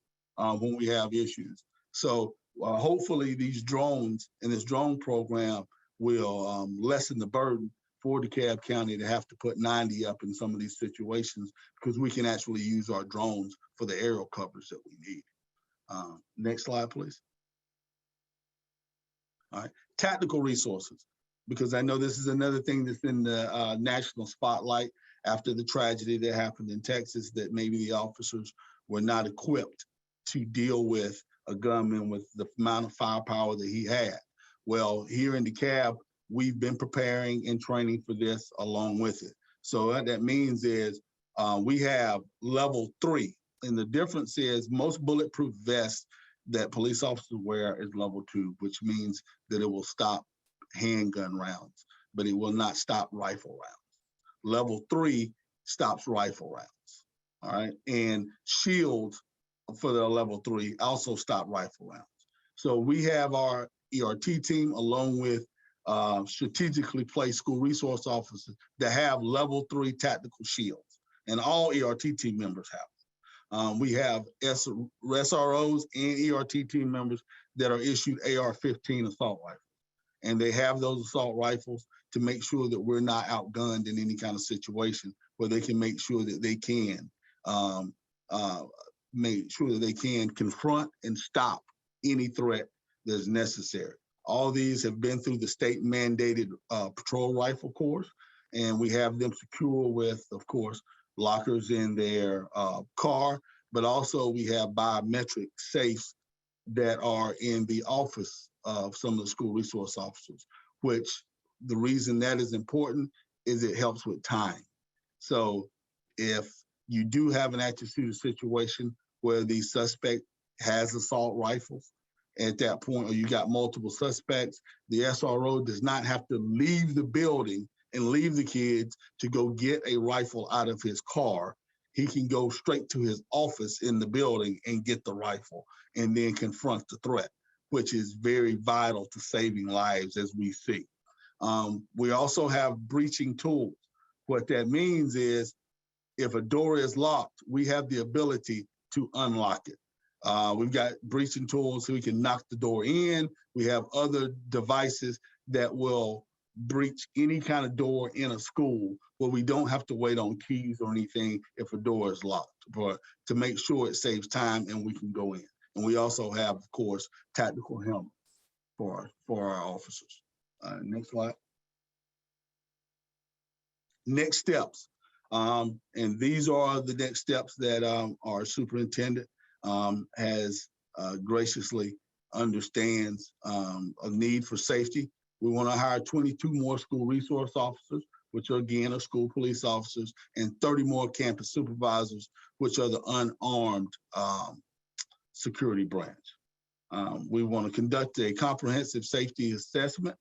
when we have issues. So hopefully these drones and this drone program will lessen the burden for DeKalb County to have to put 90 up in some of these situations, because we can actually use our drones for the aerial coverage that we need. Next slide, please. All right, tactical resources, because I know this is another thing that's in the national spotlight after the tragedy that happened in Texas, that maybe the officers were not equipped to deal with a gunman with the amount of firepower that he had. Well, here in DeKalb, we've been preparing and training for this along with it. So what that means is we have level 3, and the difference is most bulletproof vests that police officers wear is level 2, which means that it will stop handgun rounds, but it will not stop rifle rounds. Level 3 stops rifle rounds, all right? And shields for the level 3 also stop rifle rounds. So we have our ERT team along with strategically placed school resource officers that have level 3 tactical shields, and all ERT team members have. We have SROs and ERT team members that are issued AR-15 assault rifles, and they have those assault rifles to make sure that we're not outgunned in any kind of situation, where they can make sure that they can confront and stop any threat that's necessary. All these have been through the state mandated patrol rifle course, and we have them secure with, of course, lockers in their car, but also we have biometric safes that are in the office of some of the school resource officers, which the reason that is important is it helps with time. So if you do have an active shooter situation where the suspect has assault rifles at that point, or you got multiple suspects, the SRO does not have to leave the building and leave the kids to go get a rifle out of his car. He can go straight to his office in the building and get the rifle and then confront the threat, which is very vital to saving lives, as we see. We also have breaching tools. What that means is if a door is locked, we have the ability to unlock it. We've got breaching tools so we can knock the door in. We have other devices that will breach any kind of door in a school where we don't have to wait on keys or anything if a door is locked, but to make sure it saves time and we can go in. And we also have, of course, tactical helmets for our officers. Next slide. Next steps. And these are the next steps that our superintendent has graciously understands a need for safety. We want to hire 22 more school resource officers, which are again are school police officers, and 30 more campus supervisors, which are the unarmed security branch. We want to conduct a comprehensive safety assessment.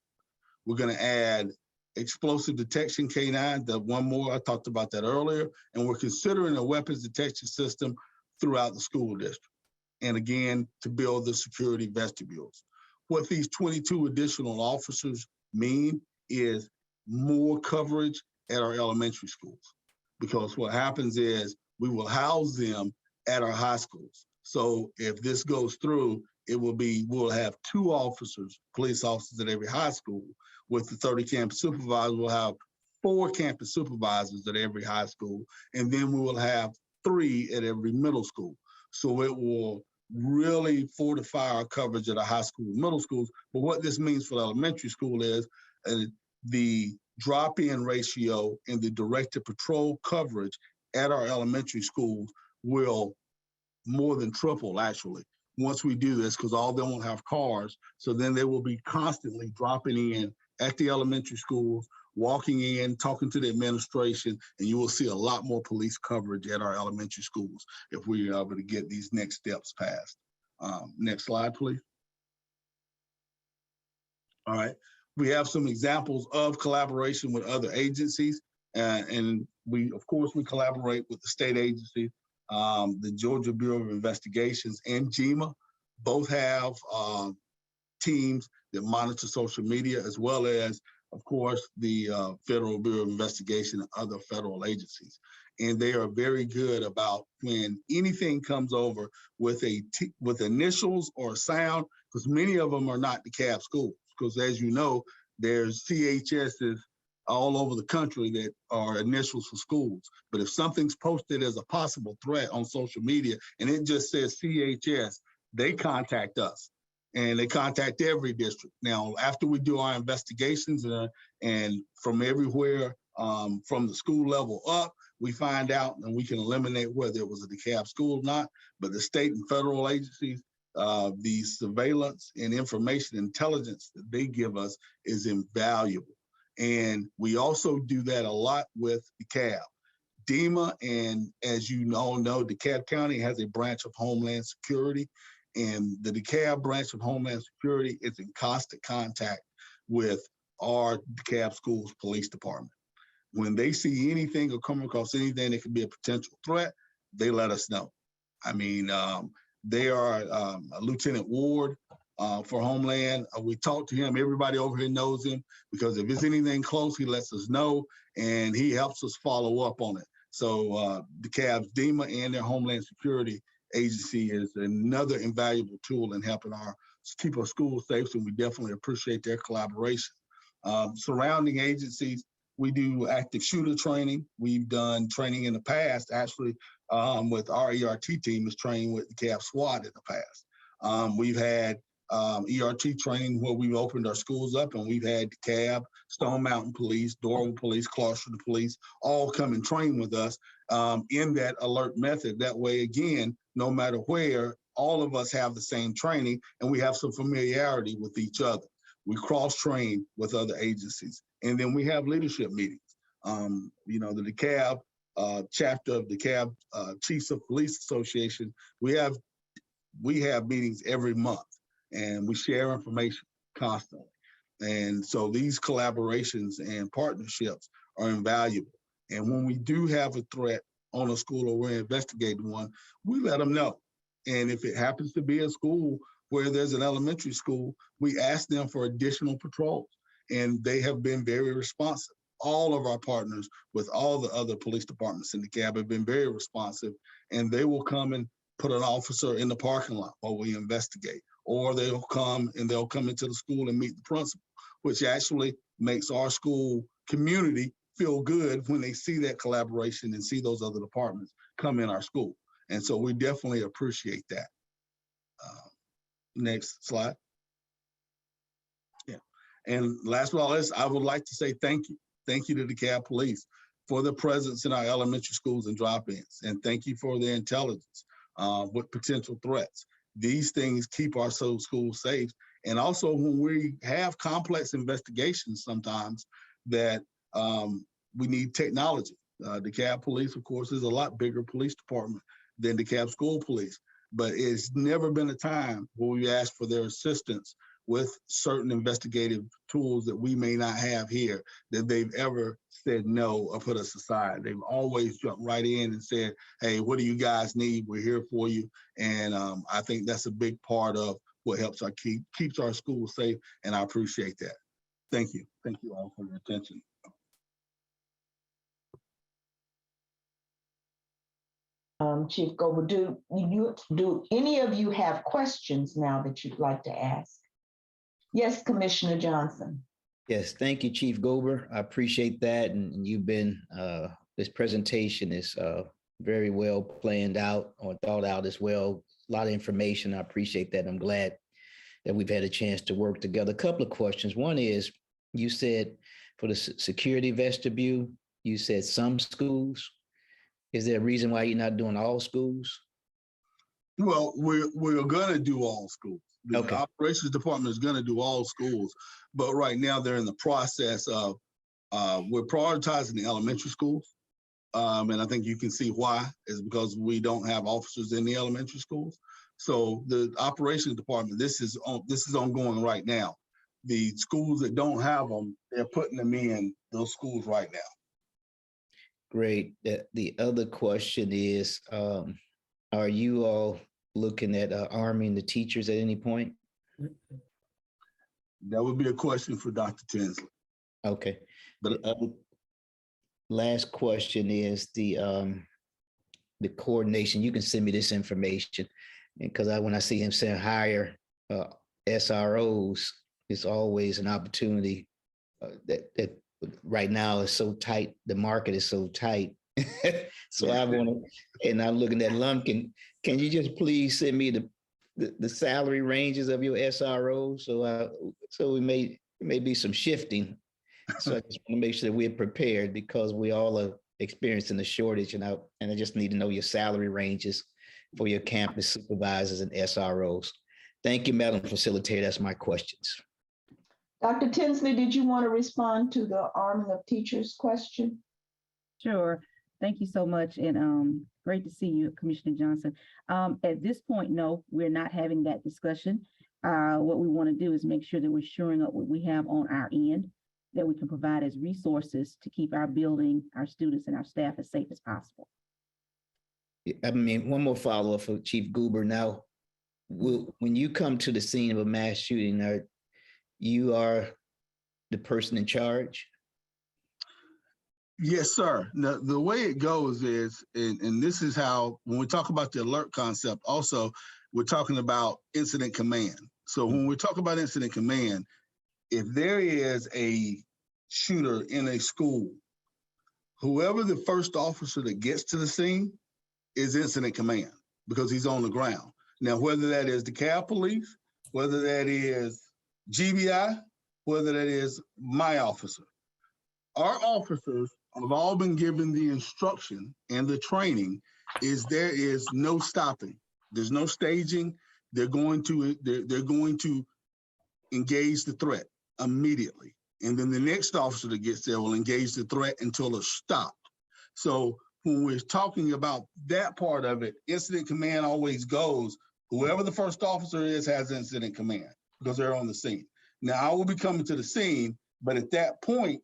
We're going to add explosive detection K9, the one more, I talked about that earlier, and we're considering a weapons detection system throughout the school district. And again, to build the security vestibules. What these 22 additional officers mean is more coverage at our elementary schools. Because what happens is we will house them at our high schools. So if this goes through, we'll have 2 officers, police officers at every high school. With the 30 campus supervisors, we'll have 4 campus supervisors at every high school. And then we will have 3 at every middle school. So it will really fortify our coverage at our high school and middle schools. But what this means for elementary school is the drop-in ratio and the directed patrol coverage at our elementary schools will more than triple, actually, once we do this, because all of them will have cars. So then they will be constantly dropping in at the elementary schools, walking in, talking to the administration, and you will see a lot more police coverage at our elementary schools if we're able to get these next steps passed. Next slide, please. All right. We have some examples of collaboration with other agencies, and we collaborate with the state agencies. The Georgia Bureau of Investigations and GEMA both have teams that monitor social media, as well as, of course, the Federal Bureau of Investigation and other federal agencies. And they are very good about when anything comes over with with initials or sound, because many of them are not DeKalb schools. Because as you know, there's CHSs all over the country that are initials for schools. But if something's posted as a possible threat on social media and it just says CHS, they contact us. And they contact every district. Now, after we do our investigations and from everywhere, from the school level up, we find out and we can eliminate whether it was a DeKalb school or not. But the state and federal agencies, the surveillance and information intelligence that they give us is invaluable. And we also do that a lot with DeKalb. DEMA, and as you all know, DeKalb County has a branch of Homeland Security. And the DeKalb branch of Homeland Security is in constant contact with our DeKalb Schools Police Department. When they see anything or come across anything that could be a potential threat, they let us know. I mean, they are Lieutenant Ward for Homeland. We talk to him. Everybody over here knows him because if it's anything close, he lets us know and he helps us follow up on it. So DeKalb's DEMA and their Homeland Security agency is another invaluable tool in helping keep our schools safe, and we definitely appreciate their collaboration. Surrounding agencies, we do active shooter training. We've done training in the past, actually, with our ERT team is training with DeKalb SWAT in the past. We've had ERT training where we've opened our schools up, and we've had DeKalb, Stone Mountain Police, Doral Police, Clarksville Police, all come and train with us in that alert method. That way, again, no matter where, all of us have the same training and we have some familiarity with each other. We cross-train with other agencies. And then we have leadership meetings. You know, the DeKalb chapter of DeKalb Chiefs of Police Association, we have meetings every month and we share information constantly. And so these collaborations and partnerships are invaluable. And when we do have a threat on a school or we're investigating one, we let them know. And if it happens to be a school where there's an elementary school, we ask them for additional patrols. And they have been very responsive. All of our partners with all the other police departments in DeKalb have been very responsive, and they will come and put an officer in the parking lot while we investigate, or they'll come into the school and meet the principal, which actually makes our school community feel good when they see that collaboration and see those other departments come in our school. And so we definitely appreciate that. Next slide. Yeah. And last but not least, I would like to say thank you. Thank you to the DeKalb Police for the presence in our elementary schools and drop-ins. And thank you for their intelligence with potential threats. These things keep our schools safe. And also when we have complex investigations sometimes that we need technology. DeKalb Police, of course, is a lot bigger police department than DeKalb School Police, but it's never been a time where we asked for their assistance with certain investigative tools that we may not have here, that they've ever said no or put us aside. They've always jumped right in and said, hey, what do you guys need? We're here for you. And I think that's a big part of what helps our keeps our schools safe. And I appreciate that. Thank you. Thank you all for your attention. Chief Gober, do any of you have questions now that you'd like to ask? Yes, Commissioner Johnson. Yes, thank you, Chief Gober. I appreciate that. And you've been, this presentation is very well planned out or thought out as well. A lot of information. I appreciate that. I'm glad that we've had a chance to work together. A couple of questions. One is, you said for the security vestibule, you said some schools. Is there a reason why you're not doing all schools? Well, we're going to do all schools. The Okay. operations department is going to do all schools, but right now they're in the process of we're prioritizing the elementary schools, and I think you can see why is because we don't have officers in the elementary schools. So the operations department, this is ongoing right now. The schools that don't have them, they're putting them in those schools right now. Great. The other question is, are you all looking at arming the teachers at any point? That would be a question for Dr. Tinsley. Okay. But the other last question is the coordination. You can send me this information because when I see him saying hire SROs, it's always an opportunity that right now is so tight. The market is so tight. So I want to, and I'm looking at Lumpkin. Can you just please send me the salary ranges of your SROs? So we may be some shifting. So I just want to make sure that we're prepared because we all are experiencing the shortage, and I just need to know your salary ranges for your campus supervisors and SROs. Thank you, Madam Facilitator. That's my questions. Dr. Tinsley, did you want to respond to the arming of teachers question? Sure. Thank you so much. And great to see you, Commissioner Johnson. At this point, no, we're not having that discussion. What we want to do is make sure that we're shoring up what we have on our end that we can provide as resources to keep our building, our students, and our staff as safe as possible. I mean, one more follow-up for Chief Goober. Now, when you come to the scene of a mass shooting, you are the person in charge? Yes, sir. The way it goes is, and this is how, when we talk about the alert concept, also, we're talking about incident command. So when we talk about incident command, if there is a shooter in a school, whoever the first officer that gets to the scene is incident command because he's on the ground. Now, whether that is DeKalb police, whether that is GBI, whether that is my officer, our officers have all been given the instruction and the training is there is no stopping. There's no staging. They're going to engage the threat immediately. And then the next officer that gets there will engage the threat until it's stopped. So when we're talking about that part of it, incident command always goes, whoever the first officer is has incident command because they're on the scene. Now I will be coming to the scene, but at that point,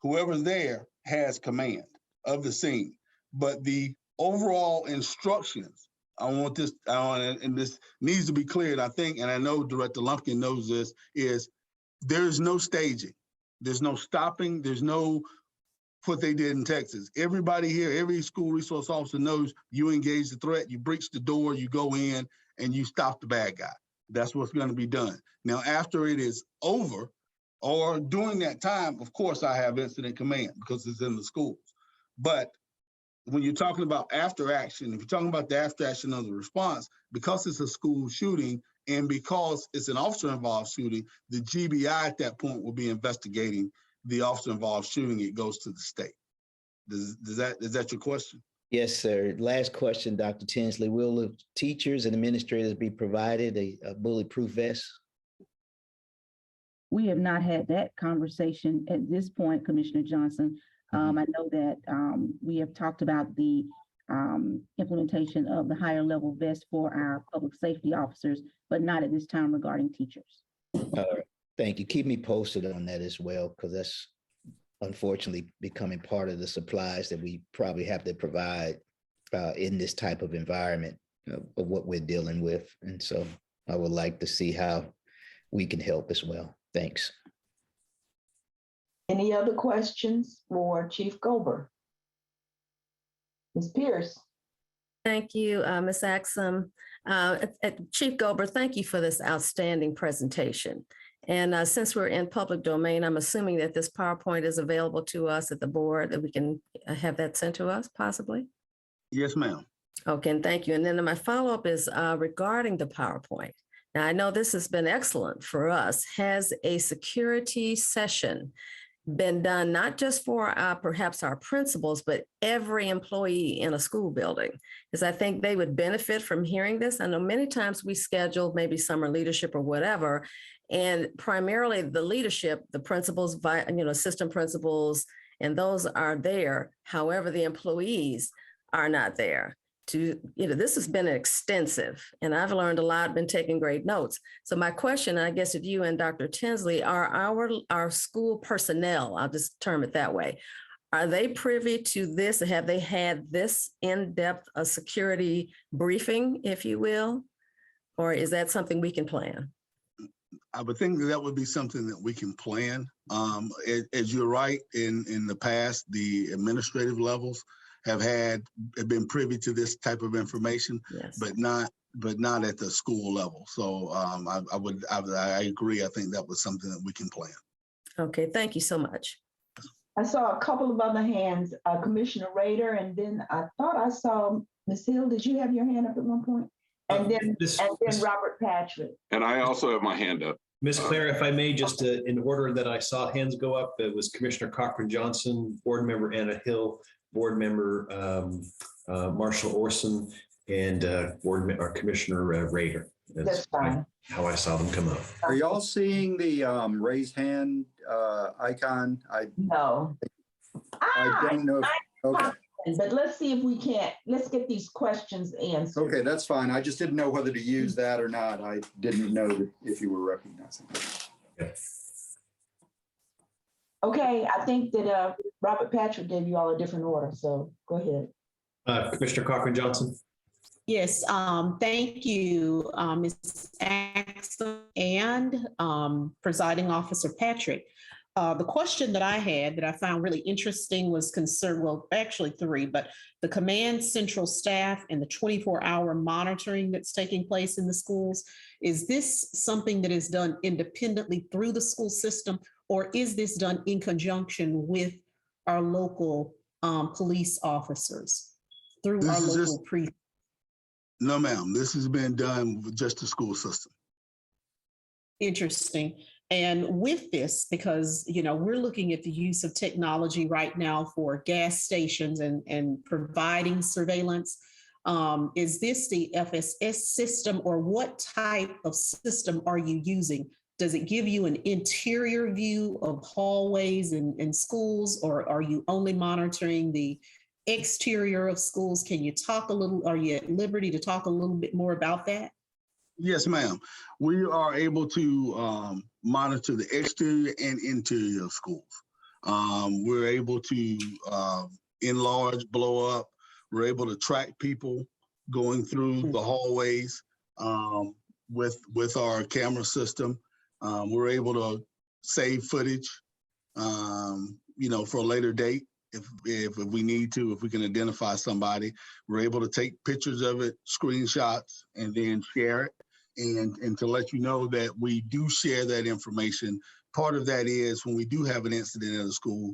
whoever's there has command of the scene. But the overall instructions, and this needs to be cleared, I think, and I know Director Lumpkin knows this, is there's no staging. There's no stopping. There's no what they did in Texas. Everybody here, every school resource officer knows you engage the threat, you breach the door, you go in, and you stop the bad guy. That's what's going to be done. Now, after it is over, or during that time, of course, I have incident command because it's in the schools. But when you're talking about after action, if you're talking about the after action of the response, because it's a school shooting and because it's an officer involved shooting, the GBI at that point will be investigating the officer involved shooting. It goes to the state. Is that your question? Yes, sir. Last question, Dr. Tinsley. Will the teachers and administrators be provided a bulletproof vest? We have not had that conversation at this point, Commissioner Johnson. I know that we have talked about the implementation of the higher level vest for our public safety officers, but not at this time regarding teachers. All right. Thank you. Keep me posted on that as well, because that's unfortunately becoming part of the supplies that we probably have to provide in this type of environment of what we're dealing with. And so I would like to see how we can help as well. Thanks. Any other questions for Chief Gober? Ms. Pierce? Thank you, Ms. Axum. Chief Gober, thank you for this outstanding presentation. And since we're in public domain, I'm assuming that this PowerPoint is available to us at the board, that we can have that sent to us possibly? Yes, ma'am. Okay, and thank you. And then my follow-up is regarding the PowerPoint. Now, I know this has been excellent for us. Has a security session been done, not just for perhaps our principals, but every employee in a school building? Because I think they would benefit from hearing this. I know many times we schedule maybe summer leadership or whatever, and primarily the leadership, the principals, assistant principals, and those are there. However, the employees are not there. This has been extensive, and I've learned a lot, been taking great notes. So my question, I guess, if you and Dr. Tinsley, are our school personnel, I'll just term it that way, are they privy to this? Have they had this in-depth a security briefing, if you will? Or is that something we can plan? I would think that would be something that we can plan. As you're right, in the past, the administrative levels have been privy to this type of information, yes, but not at the school level. So I agree. I think that was something that we can plan. Okay, thank you so much. I saw a couple of other hands, Commissioner Rader, and then I thought I saw Ms. Hill. Did you have your hand up at one point? And then Robert Patrick. And I also have my hand up. Ms. Claire, if I may, just in order that I saw hands go up, it was Commissioner Cochran Johnson, Board Member Anna Hill, Board Member Marshall Orson, and Commissioner Rader. That's fine. How I saw them come up. Are y'all seeing the raised hand icon? No. I don't know. Okay. But let's see if we can't, let's get these questions answered. Okay, that's fine. I just didn't know whether to use that or not. I didn't know if you were recognizing it. Okay, I think that Robert Patrick gave you all a different order, so go ahead. Commissioner Cochran Johnson. Yes, thank you, Ms. Axel and Presiding Officer Patrick. The question that I had that I found really interesting was concerned, well, actually three, but the command central staff and the 24-hour monitoring that's taking place in the schools. Is this something that is done independently through the school system, or is this done in conjunction with our local police officers through our local precinct? No, ma'am. This has been done with just the school system. Interesting. And with this, because, we're looking at the use of technology right now for gas stations and providing surveillance. Is this the FSS system, or what type of system are you using? Does it give you an interior view of hallways and schools, or are you only monitoring the exterior of schools? Can you talk are you at liberty to talk a little bit more about that? Yes, ma'am. We are able to monitor the exterior and interior of schools. We're able to enlarge, blow up. We're able to track people going through the hallways with our camera system. We're able to save footage, for a later date if we need to, if we can identify somebody. We're able to take pictures of it, screenshots, and then share it. And to let you know that we do share that information. Part of that is when we do have an incident at a school,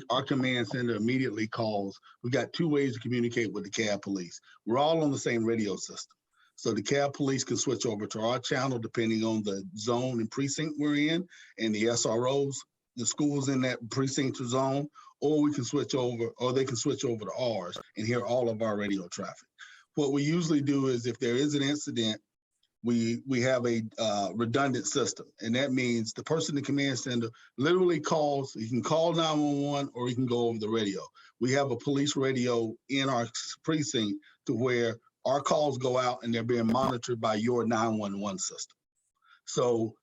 our command center immediately calls. We got two ways to communicate with the DeKalb police. We're all on the same radio system. So the DeKalb police can switch over to our channel depending on the zone and precinct we're in, and the SROs, the schools in that precinct or zone, or we can switch over, or they can switch over to ours and hear all of our radio traffic. What we usually do is if there is an incident, we have a redundant system. And that means the person in the command center literally calls, he can call 911 or he can go over the radio. We have a police radio in our precinct to where our calls go out and they're being monitored by your 911 system. So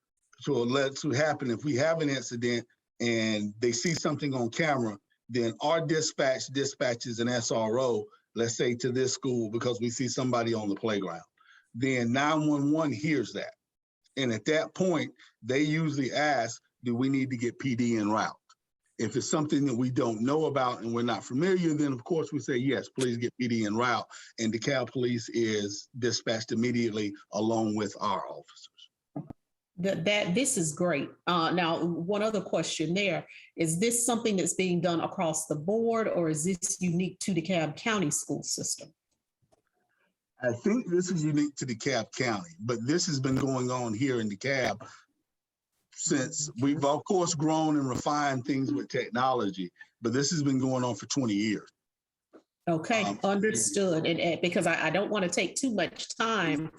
to alert to happen. If we have an incident and they see something on camera, then our dispatch dispatches an SRO, let's say to this school, because we see somebody on the playground. Then 911 hears that. And at that point, they usually ask, do we need to get PD en route? If it's something that we don't know about and we're not familiar, then of course we say, yes, please get PD en route. And DeKalb Police is dispatched immediately along with our officers. This is great. Now, one other question there, is this something that's being done across the board, or is this unique to DeKalb County school system? I think this is unique to DeKalb County, but this has been going on here in DeKalb since we've of course grown and refined things with technology, but this has been going on for 20 years. Okay, understood. And because I don't want to take too much time.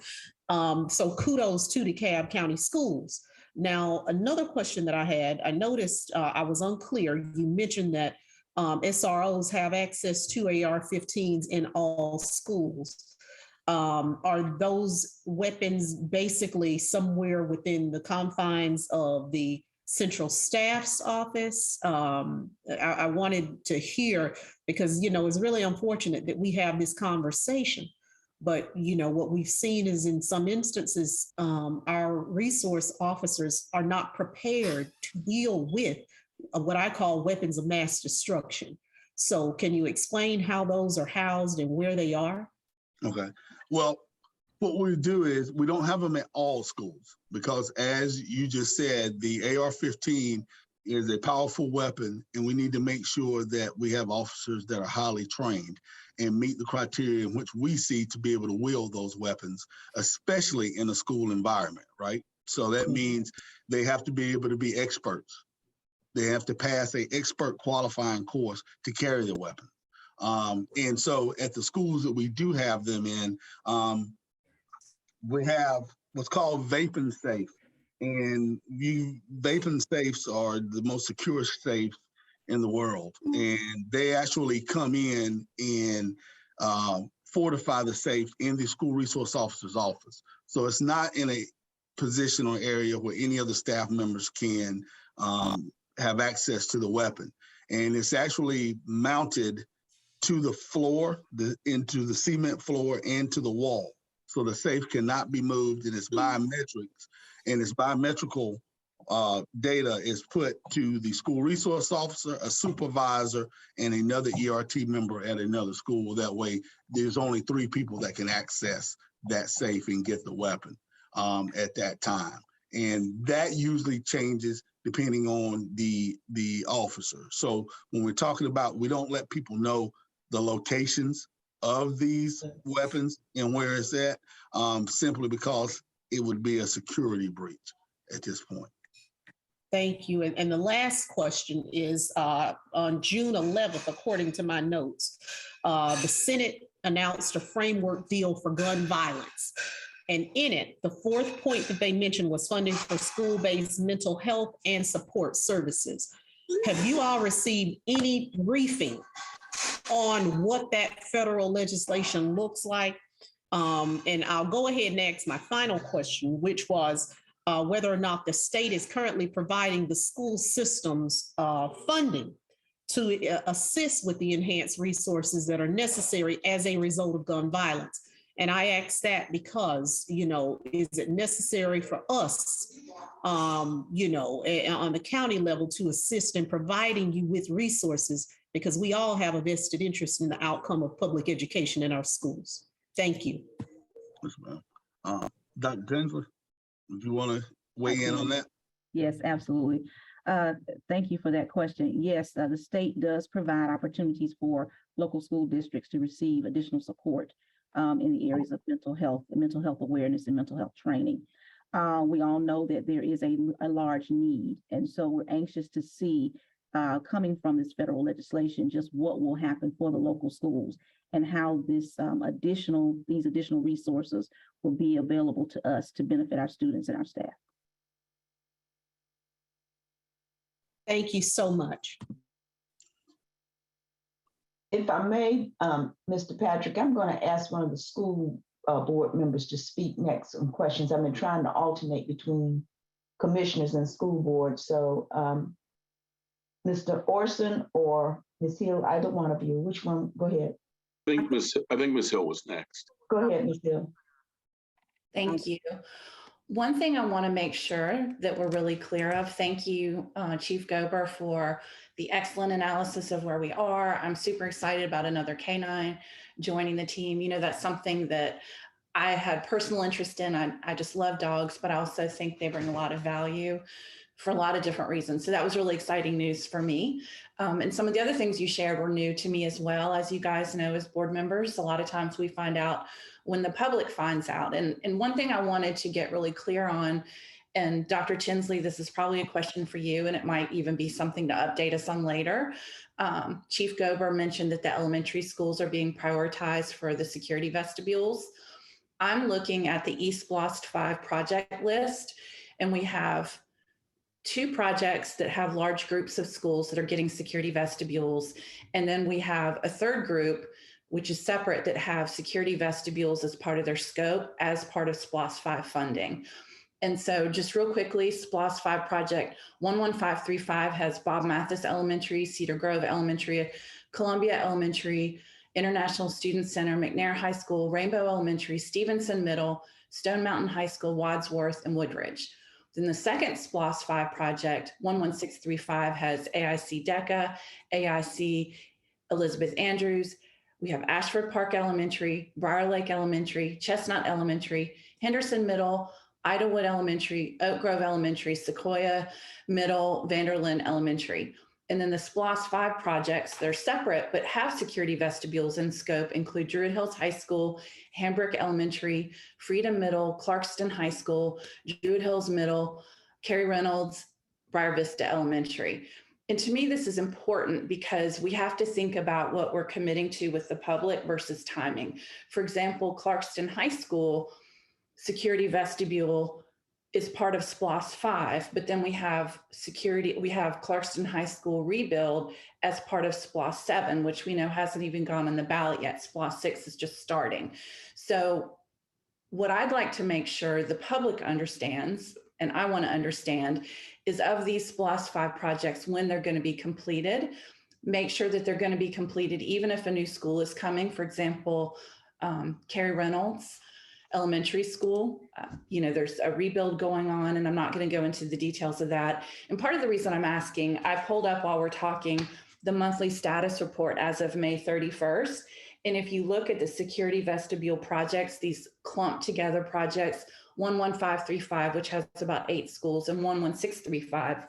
So kudos to DeKalb County Schools. Now, another question that I had, I noticed I was unclear. You mentioned that SROs have access to AR-15s in all schools. Are those weapons basically somewhere within the confines of the central staff's office? I wanted to hear, because, it's really unfortunate that we have this conversation, but, what we've seen is in some instances, our resource officers are not prepared to deal with what I call weapons of mass destruction. So can you explain how those are housed and where they are? Okay. Well, what we do is we don't have them at all schools because, as you just said, the AR-15 is a powerful weapon, and we need to make sure that we have officers that are highly trained and meet the criteria in which we see to be able to wield those weapons, especially in a school environment, right? So that means they have to be able to be experts. They have to pass an expert qualifying course to carry the weapon. And so at the schools that we do have them in, we have what's called vaping safe. And vaping safes are the most secure safes in the world. And they actually come in and fortify the safe in the school resource officer's office. So it's not in a position or area where any other staff members can have access to the weapon. And it's actually mounted to the floor, into the cement floor and to the wall. So the safe cannot be moved, and it's biometrics, and its biometrical data is put to the school resource officer, a supervisor, and another ERT member at another school. That way, there's only 3 people that can access that safe and get the weapon at that time. And that usually changes depending on the officer. So when we're talking about, we don't let people know the locations of these weapons and where it's at, simply because it would be a security breach at this point. Thank you. And the last question is, on June 11th, according to my notes, the Senate announced a framework deal for gun violence. And in it, the 4th point that they mentioned was funding for school-based mental health and support services. Have you all received any briefing on what that federal legislation looks like? And I'll go ahead and ask my final question, which was whether or not the state is currently providing the school systems funding to assist with the enhanced resources that are necessary as a result of gun violence. And I ask that because, is it necessary for us, on the county level to assist in providing you with resources, because we all have a vested interest in the outcome of public education in our schools. Thank you. Yes, ma'am. Dr. Tinsley, do you want to weigh in on that? Yes, absolutely. Thank you for that question. Yes, the state does provide opportunities for local school districts to receive additional support in the areas of mental health awareness, and mental health training. We all know that there is a large need, and so we're anxious to see coming from this federal legislation just what will happen for the local schools and how these additional resources will be available to us to benefit our students and our staff. Thank you so much. If I may, Mr. Patrick, I'm going to ask one of the school board members to speak next on questions. I've been trying to alternate between commissioners and school boards. So Mr. Orson or Ms. Hill, either one of you, which one? Go ahead. I think Ms. Hill was next. Go ahead, Ms. Hill. Thank you. One thing I want to make sure that we're really clear of, thank you, Chief Gober, for the excellent analysis of where we are. I'm super excited about another canine joining the team. You know, that's something that I had personal interest in. I just love dogs, but I also think they bring a lot of value for a lot of different reasons. So that was really exciting news for me. And some of the other things you shared were new to me as well. As you guys know, as board members, a lot of times we find out when the public finds out. And one thing I wanted to get really clear on, and Dr. Tinsley, this is probably a question for you, and it might even be something to update us on later. Chief Gober mentioned that the elementary schools are being prioritized for the security vestibules. I'm looking at the East BOST 5 project list, and we have 2 projects that have large groups of schools that are getting security vestibules. And then we have a 3rd group, which is separate, that have security vestibules as part of their scope, as part of SPLOST 5 funding. And so just real quickly, SPLOST 5 project 11535 has Bob Mathis Elementary, Cedar Grove Elementary, Columbia Elementary, International Student Center, McNair High School, Rainbow Elementary, Stevenson Middle, Stone Mountain High School, Wadsworth, and Woodridge. Then the second SPLOST 5 project, 11635, has AIC DECA, AIC Elizabeth Andrews. We have Ashford Park Elementary, Briar Lake Elementary, Chestnut Elementary, Henderson Middle, Idlewood Elementary, Oak Grove Elementary, Sequoia Middle, Vanderlyn Elementary. And then the SPLOST 5 projects, they're separate, but have security vestibules in scope, include Druid Hills High School, Hambrook Elementary, Freedom Middle, Clarkston High School, Druid Hills Middle, Carrie Reynolds, Briar Vista Elementary. And to me, this is important because we have to think about what we're committing to with the public versus timing. For example, Clarkston High School security vestibule is part of SPLOST 5, but then we have Clarkston High School rebuild as part of SPLOST 7, which we know hasn't even gone on the ballot yet. SPLOST 6 is just starting. So what I'd like to make sure the public understands, and I want to understand, is of these SPLOST 5 projects, when they're going to be completed, make sure that they're going to be completed even if a new school is coming. For example, Carrie Reynolds Elementary School, there's a rebuild going on, and I'm not going to go into the details of that. And part of the reason I'm asking, I pulled up while we're talking the monthly status report as of May 31st. And if you look at the security vestibule projects, these clumped together projects, 11535, which has about 8 schools, and 11635,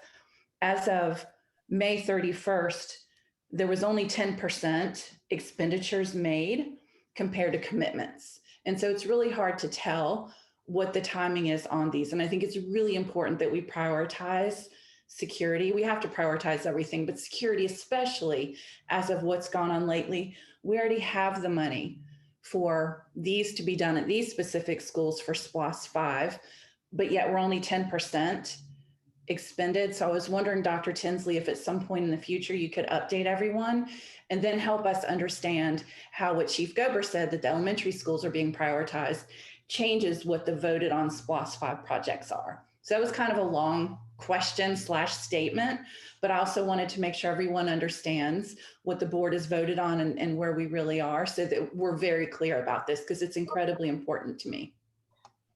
as of May 31st, there was only 10% expenditures made compared to commitments. And so it's really hard to tell what the timing is on these. And I think it's really important that we prioritize security. We have to prioritize everything, but security, especially as of what's gone on lately. We already have the money for these to be done at these specific schools for SPLOST 5, but yet we're only 10% expended. So I was wondering, Dr. Tinsley, if at some point in the future you could update everyone and then help us understand how what Chief Gober said, that the elementary schools are being prioritized, changes what the voted on SPLOST 5 projects are. So that was kind of a long question / statement, but I also wanted to make sure everyone understands what the board has voted on and where we really are, so that we're very clear about this, because it's incredibly important to me.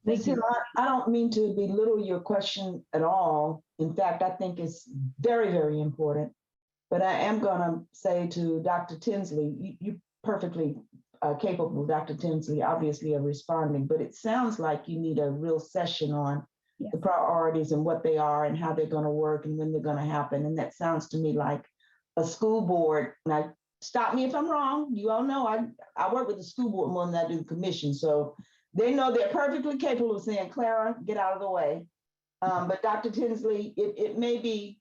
Ms. Hill, I don't mean to belittle your question at all. In fact, I think it's very, very important. But I am going to say to Dr. Tinsley, you perfectly capable, Dr. Tinsley, obviously, of responding, but it sounds like you need a real session on the priorities and what they are and how they're going to work and when they're going to happen. And that sounds to me like a school board. Now, stop me if I'm wrong. You all know I work with the school board more than I do the commission. So they know they're perfectly capable of saying, Clara, get out of the way. But Dr. Tinsley, it may be,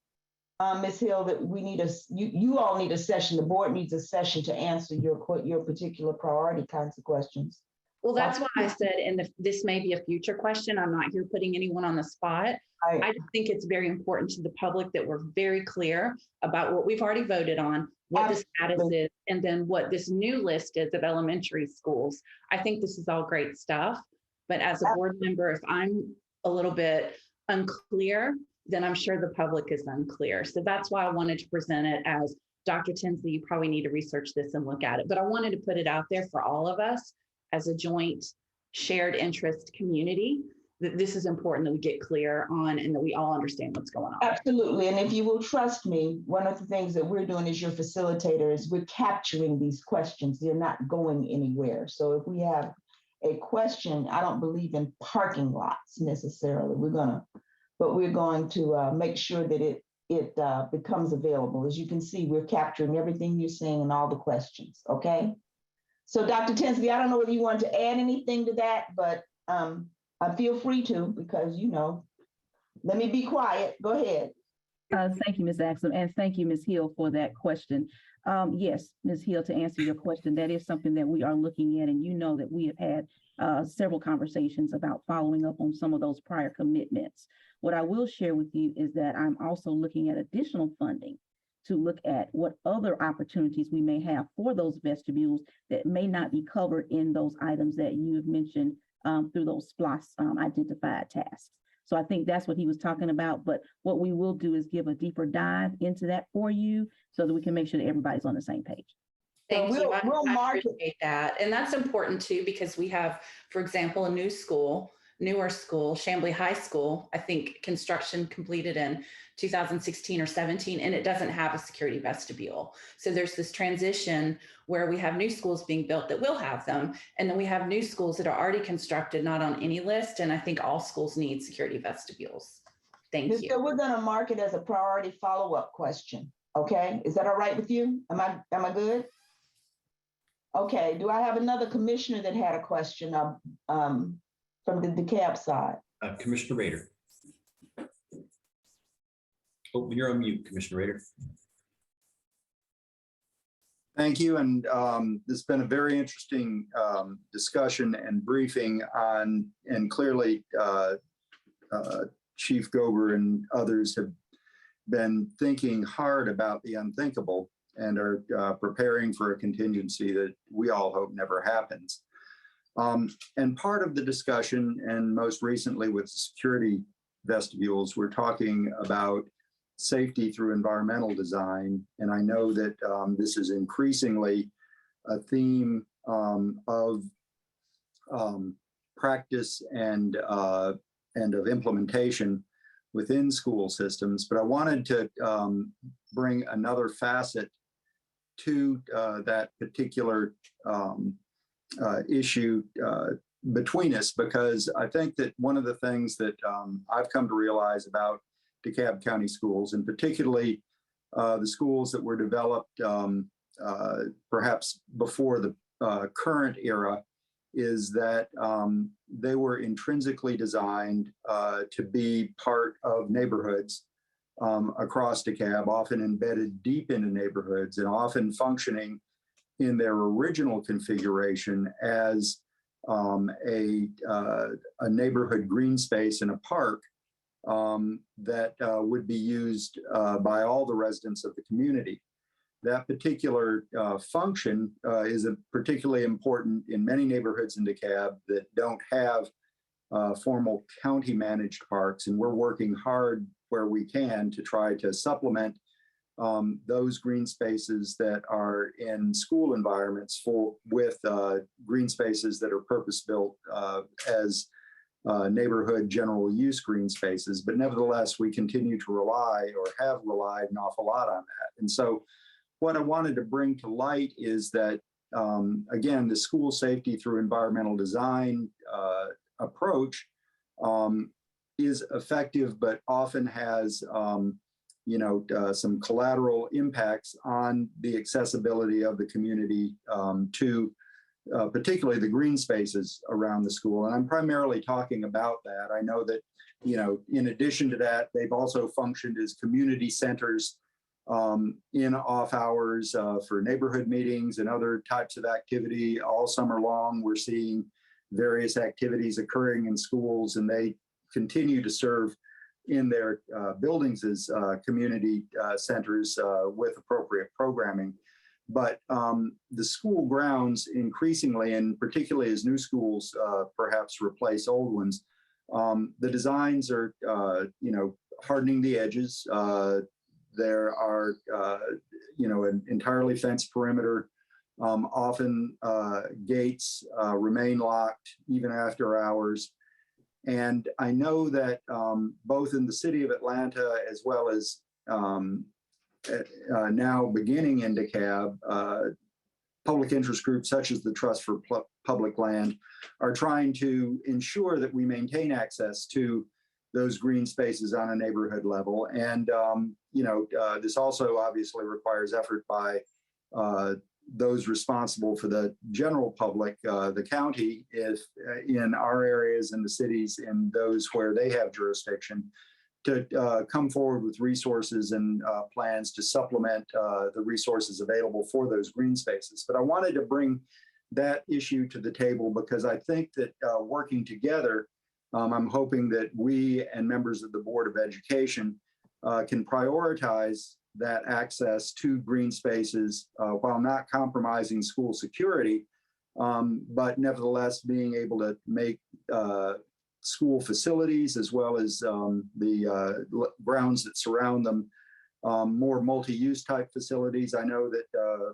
Ms. Hill, that we need you all need a session. The board needs a session to answer your particular priority kinds of questions. Well, that's why I said, and this may be a future question. I'm not here putting anyone on the spot. I just think it's very important to the public that we're very clear about what we've already voted on, what the status is, and then what this new list is of elementary schools. I think this is all great stuff, but as a board member, if I'm a little bit unclear, then I'm sure the public is unclear. So that's why I wanted to present it as Dr. Tinsley, you probably need to research this and look at it. But I wanted to put it out there for all of us as a joint shared interest community, that this is important that we get clear on and that we all understand what's going on. Absolutely. And if you will trust me, one of the things that we're doing as your facilitators, we're capturing these questions. They're not going anywhere. So if we have a question, I don't believe in parking lots necessarily. We're going to make sure that it becomes available. As you can see, we're capturing everything you're saying and all the questions, okay? So Dr. Tinsley, I don't know whether you want to add anything to that, but I feel free to, because, let me be quiet. Go ahead. Thank you, Ms. Axel, and thank you, Ms. Hill, for that question. Yes, Ms. Hill, to answer your question, that is something that we are looking at, and you know that we have had several conversations about following up on some of those prior commitments. What I will share with you is that I'm also looking at additional funding to look at what other opportunities we may have for those vestibules that may not be covered in those items that you have mentioned through those SPLOS identified tasks. So I think that's what he was talking about. But what we will do is give a deeper dive into that for you so that we can make sure that everybody's on the same page. Thank you. I mark appreciate that. And that's important too, because we have, for example, a newer school, Chamblee High School, I think construction completed in 2016 or 17, and it doesn't have a security vestibule. So there's this transition where we have new schools being built that will have them. And then we have new schools that are already constructed, not on any list. And I think all schools need security vestibules. Thank you. So we're going to mark it as a priority follow-up question. Okay, is that all right with you? Am I good? Okay, do I have another commissioner that had a question from the DeKalb side? Commissioner Rader. Oh, you're on mute, Commissioner Rader. Thank you. And this has been a very interesting discussion and briefing on, and clearly Chief Gober and others have been thinking hard about the unthinkable and are preparing for a contingency that we all hope never happens. And part of the discussion, and most recently with security vestibules, we're talking about safety through environmental design. And I know that this is increasingly a theme of practice and of implementation within school systems. But I wanted to bring another facet to that particular issue between us, because I think that one of the things that I've come to realize about DeKalb County schools, and particularly the schools that were developed perhaps before the current era, is that they were intrinsically designed to be part of neighborhoods across DeKalb, often embedded deep into neighborhoods and often functioning in their original configuration as a neighborhood green space in a park that would be used by all the residents of the community. That particular function is particularly important in many neighborhoods in DeKalb that don't have formal county managed parks, and we're working hard where we can to try to supplement those green spaces that are in school environments with green spaces that are purpose-built as neighborhood general use green spaces. But nevertheless, we continue to rely, or have relied, an awful lot on that. And so what I wanted to bring to light is that, again, the school safety through environmental design approach is effective, but often has some collateral impacts on the accessibility of the community to particularly the green spaces around the school. And I'm primarily talking about that. I know that, in addition to that, they've also functioned as community centers in off hours for neighborhood meetings and other types of activity. All summer long, we're seeing various activities occurring in schools, and they continue to serve in their buildings as community centers with appropriate programming. But the school grounds increasingly, and particularly as new schools perhaps replace old ones, The designs are, hardening the edges. There are, an entirely fenced perimeter. Often gates remain locked even after hours. And I know that both in the city of Atlanta as well as now beginning in DeKalb, public interest groups such as the Trust for Public Land are trying to ensure that we maintain access to those green spaces on a neighborhood level. And, this also obviously requires effort by those responsible for the general public, the county, if in our areas and the cities and those where they have jurisdiction, to come forward with resources and plans to supplement the resources available for those green spaces. But I wanted to bring that issue to the table because I think that working together, I'm hoping that we and members of the Board of Education can prioritize that access to green spaces while not compromising school security, but nevertheless being able to make school facilities as well as the grounds that surround them more multi-use type facilities. I know that,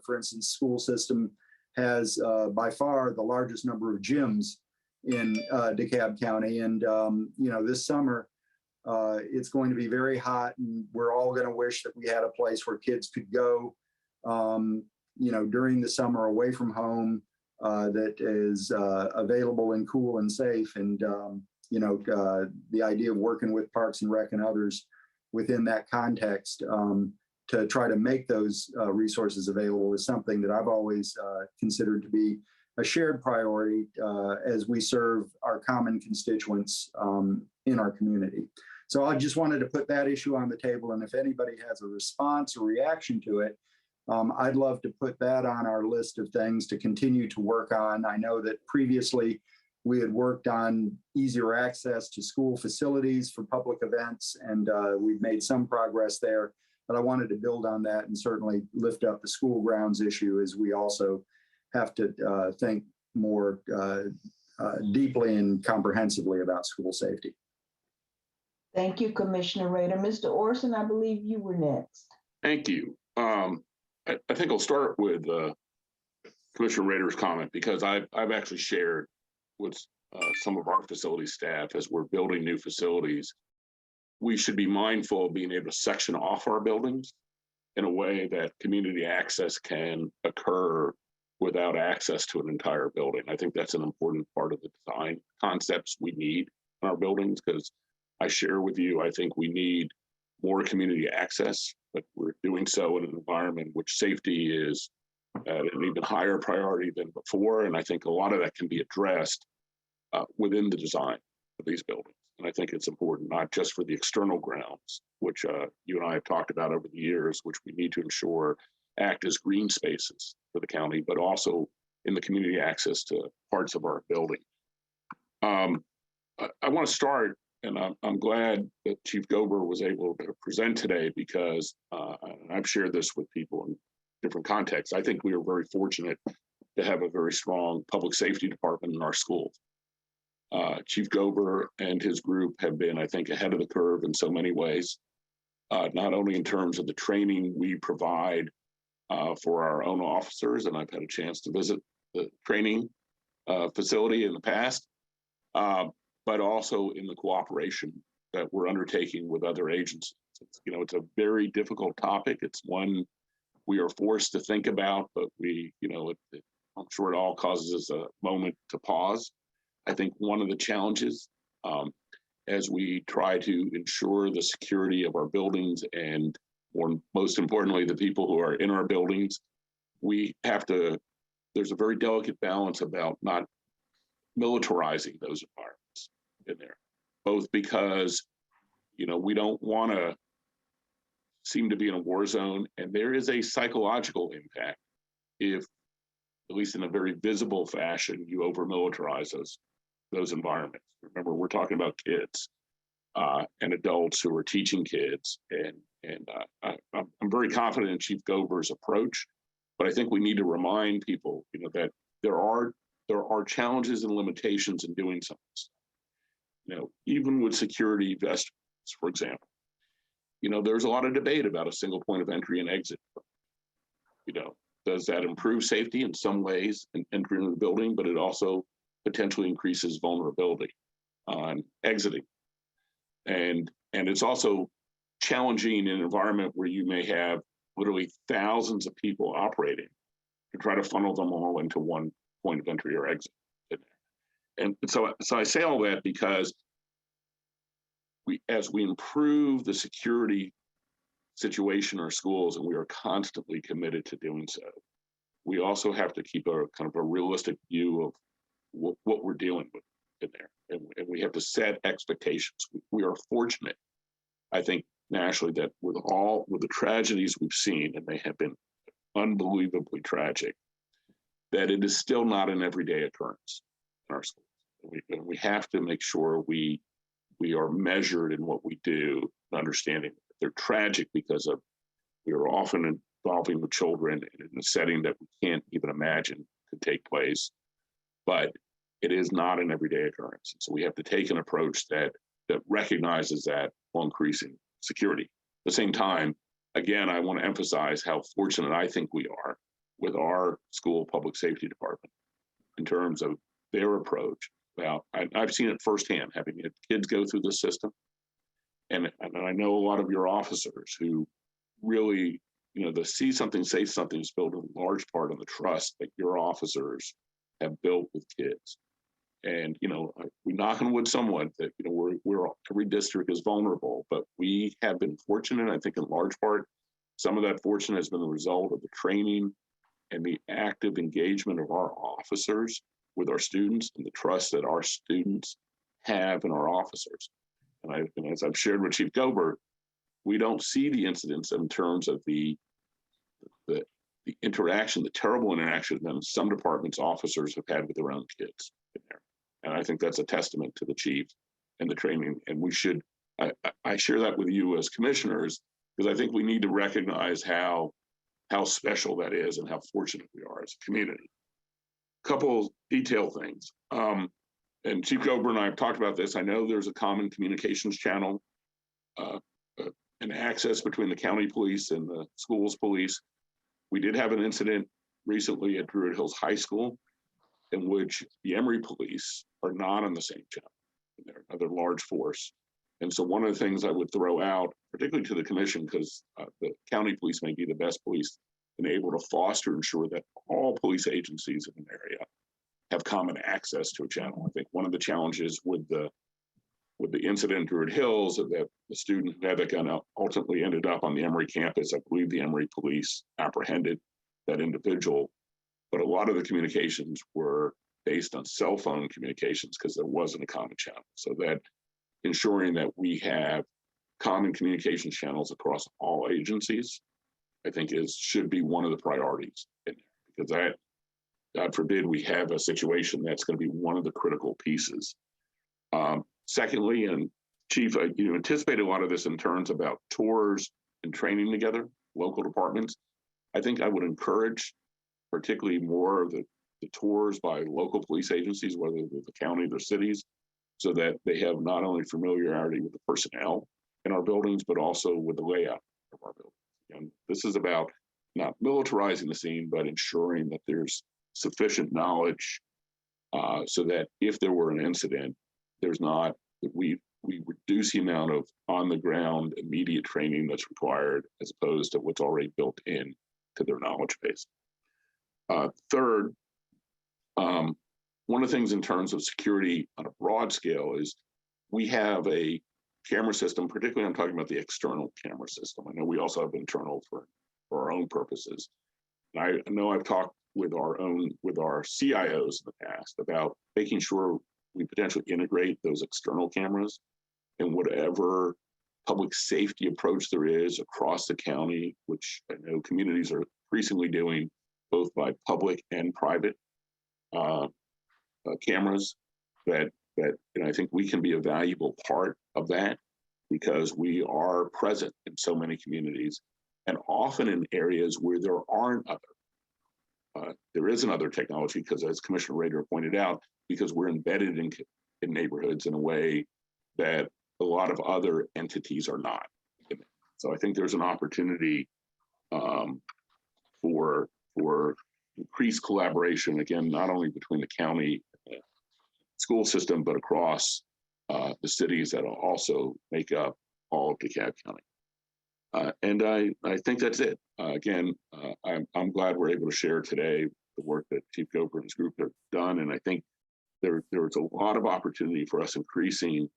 for instance, school system has by far the largest number of gyms in DeKalb County. And, this summer, it's going to be very hot and we're all going to wish that we had a place where kids could go, during the summer away from home that is available and cool and safe. And, the idea of working with Parks and Rec and others within that context to try to make those resources available is something that I've always considered to be a shared priority as we serve our common constituents in our community. So I just wanted to put that issue on the table. And if anybody has a response or reaction to it, I'd love to put that on our list of things to continue to work on. I know that previously we had worked on easier access to school facilities for public events, and we've made some progress there. But I wanted to build on that and certainly lift up the school grounds issue as we also have to think more deeply and comprehensively about school safety. Thank you, Commissioner Rader. Mr. Orson, I believe you were next. Thank you. I think I'll start with Commissioner Rader's comment because I've actually shared with some of our facility staff as we're building new facilities. We should be mindful of being able to section off our buildings in a way that community access can occur without access to an entire building. I think that's an important part of the design concepts we need in our buildings because I share with you, I think we need more community access, but we're doing so in an environment which safety is at an even higher priority than before. And I think a lot of that can be addressed within the design of these buildings. And I think it's important, not just for the external grounds, which you and I have talked about over the years, which we need to ensure act as green spaces for the county, but also in the community access to parts of our building. I want to start, and I'm glad that Chief Gober was able to present today because I've shared this with people in different contexts. I think we are very fortunate to have a very strong public safety department in our schools. Chief Gober and his group have been, I think, ahead of the curve in so many ways, not only in terms of the training we provide for our own officers, and I've had a chance to visit the training facility in the past, but also in the cooperation that we're undertaking with other agencies. It's a very difficult topic. It's one we are forced to think about, but I'm sure it all causes us a moment to pause. I think one of the challenges as we try to ensure the security of our buildings and most importantly, the people who are in our buildings, there's a very delicate balance about not militarizing those environments in there, both because, we don't want to seem to be in a war zone, and there is a psychological impact if, at least in a very visible fashion, you over-militarize those environments. Remember, we're talking about kids and adults who are teaching kids, and I'm very confident in Chief Gober's approach, but I think we need to remind people, that there are challenges and limitations in doing something. even with security vestments, for example, there's a lot of debate about a single point of entry and exit. Does that improve safety in some ways in entering the building, but it also potentially increases vulnerability on exiting. And it's also challenging in an environment where you may have literally thousands of people operating to try to funnel them all into one point of entry or exit. And so I say all that because as we improve the security situation in our schools, and we are constantly committed to doing so, we also have to keep a kind of a realistic view of what we're dealing with in there. And we have to set expectations. We are fortunate, I think, nationally, that with the tragedies we've seen, and they have been unbelievably tragic, that it is still not an everyday occurrence in our schools. We have to make sure we are measured in what we do, understanding they're tragic because we are often involving with children in a setting that we can't even imagine could take place, but it is not an everyday occurrence. So we have to take an approach that recognizes that while increasing security. At the same time, again, I want to emphasize how fortunate I think we are with our school public safety department in terms of their approach. Well, I've seen it firsthand, having kids go through the system. And I know a lot of your officers who really, the see something, say something is built in large part on the trust that your officers have built with kids. And, we knock on wood somewhat that, every district is vulnerable, but we have been fortunate. I think in large part, some of that fortune has been the result of the training and the active engagement of our officers with our students and the trust that our students have in our officers. And as I've shared with Chief Gobert, we don't see the incidents in terms of the interaction, the terrible interaction that some departments' officers have had with their own kids in there. And I think that's a testament to the chief and the training. And we should, I share that with you as commissioners, because I think we need to recognize how special that is and how fortunate we are as a community. Couple detail things. And Chief Gobert and I have talked about this. I know there's a common communications channel and access between the county police and the schools police. We did have an incident recently at Druid Hills High School in which the Emory police are not on the same channel. They're another large force. And so one of the things I would throw out, particularly to the commission, because the county police may be the best police and able to foster, ensure that all police agencies in an area have common access to a channel. I think one of the challenges with the incident at Druid Hills of that the student who had that gun ultimately ended up on the Emory campus. I believe the Emory police apprehended that individual, but a lot of the communications were based on cell phone communications because there wasn't a common channel. So that ensuring that we have common communication channels across all agencies, I think should be one of the priorities in there, because that, God forbid, we have a situation that's going to be one of the critical pieces. Secondly, and Chief, you anticipate a lot of this in terms about tours and training together, local departments. I think I would encourage particularly more of the tours by local police agencies, whether they're the county or cities, so that they have not only familiarity with the personnel in our buildings, but also with the layout of our buildings. And this is about not militarizing the scene, but ensuring that there's sufficient knowledge so that if there were an incident, we reduce the amount of on the ground immediate training that's required as opposed to what's already built in to their knowledge base. Third, one of the things in terms of security on a broad scale is we have a camera system, particularly I'm talking about the external camera system. I know we also have internal for our own purposes. And I know I've talked with our CIOs in the past about making sure we potentially integrate those external cameras in whatever public safety approach there is across the county, which I know communities are increasingly doing both by public and private cameras that I think we can be a valuable part of that because we are present in so many communities and often in areas where there aren't other. There isn't other technology because, as Commissioner Rader pointed out, because we're embedded in neighborhoods in a way that a lot of other entities are not. So I think there's an opportunity for increased collaboration, again, not only between the county school system, but across the cities that also make up all of DeKalb County. And I think that's it. Again, I'm glad we're able to share today the work that Chief Gober and his group have done. And I think there's a lot of opportunity for us increasing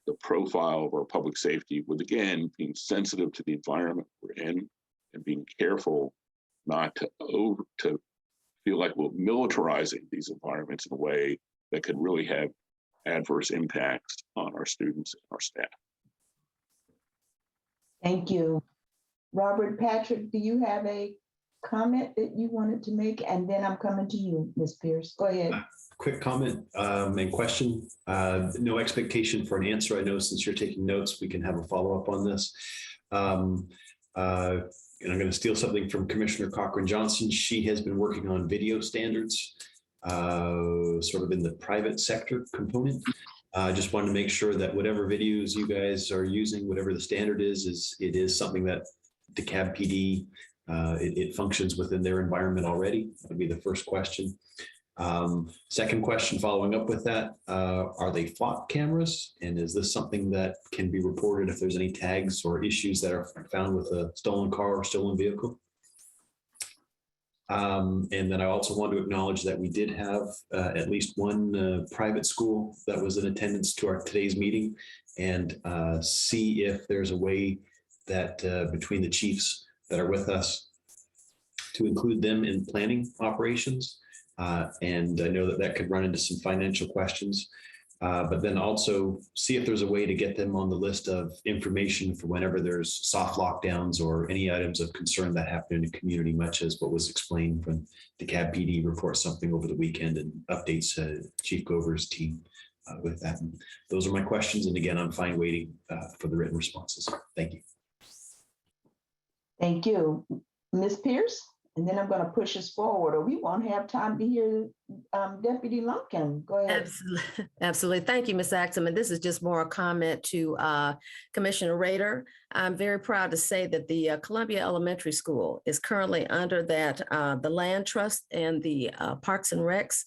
the profile of our public safety with, again, being sensitive to the environment we're in and being careful not to feel like we're militarizing these environments in a way that could really have adverse impacts on our students and our staff. Thank you. Robert Patrick, do you have a comment that you wanted to make? And then I'm coming to you, Ms. Pierce. Go ahead. Quick comment and question. No expectation for an answer. I know since you're taking notes, we can have a follow-up on this. And I'm going to steal something from Commissioner Cochran-Johnson. She has been working on video standards, sort of in the private sector component. I just wanted to make sure that whatever videos you guys are using, whatever the standard is it is something that DeKalb PD, it functions within their environment already. That would be the first question. Second question following up with that, are they flock cameras? And is this something that can be reported if there's any tags or issues that are found with a stolen car or stolen vehicle? And then I also want to acknowledge that we did have at least one private school that was in attendance to today's meeting, and see if there's a way that between the chiefs that are with us to include them in planning operations. And I know that that could run into some financial questions, but then also see if there's a way to get them on the list of information for whenever there's soft lockdowns or any items of concern that happen in the community, much as what was explained when DeKalb PD reports something over the weekend and updates Chief Gover's team with that. And those are my questions. And again, I'm fine waiting for the written responses. Thank you. Thank you. Ms. Pierce? And then I'm going to push us forward, or we won't have time to hear Deputy Lumpkin. Go ahead. Absolutely. Absolutely. Thank you, Ms. Axum. And this is just more a comment to Commissioner Rader. I'm very proud to say that the Columbia Elementary School is currently under that, the land trust and the Parks and Recs.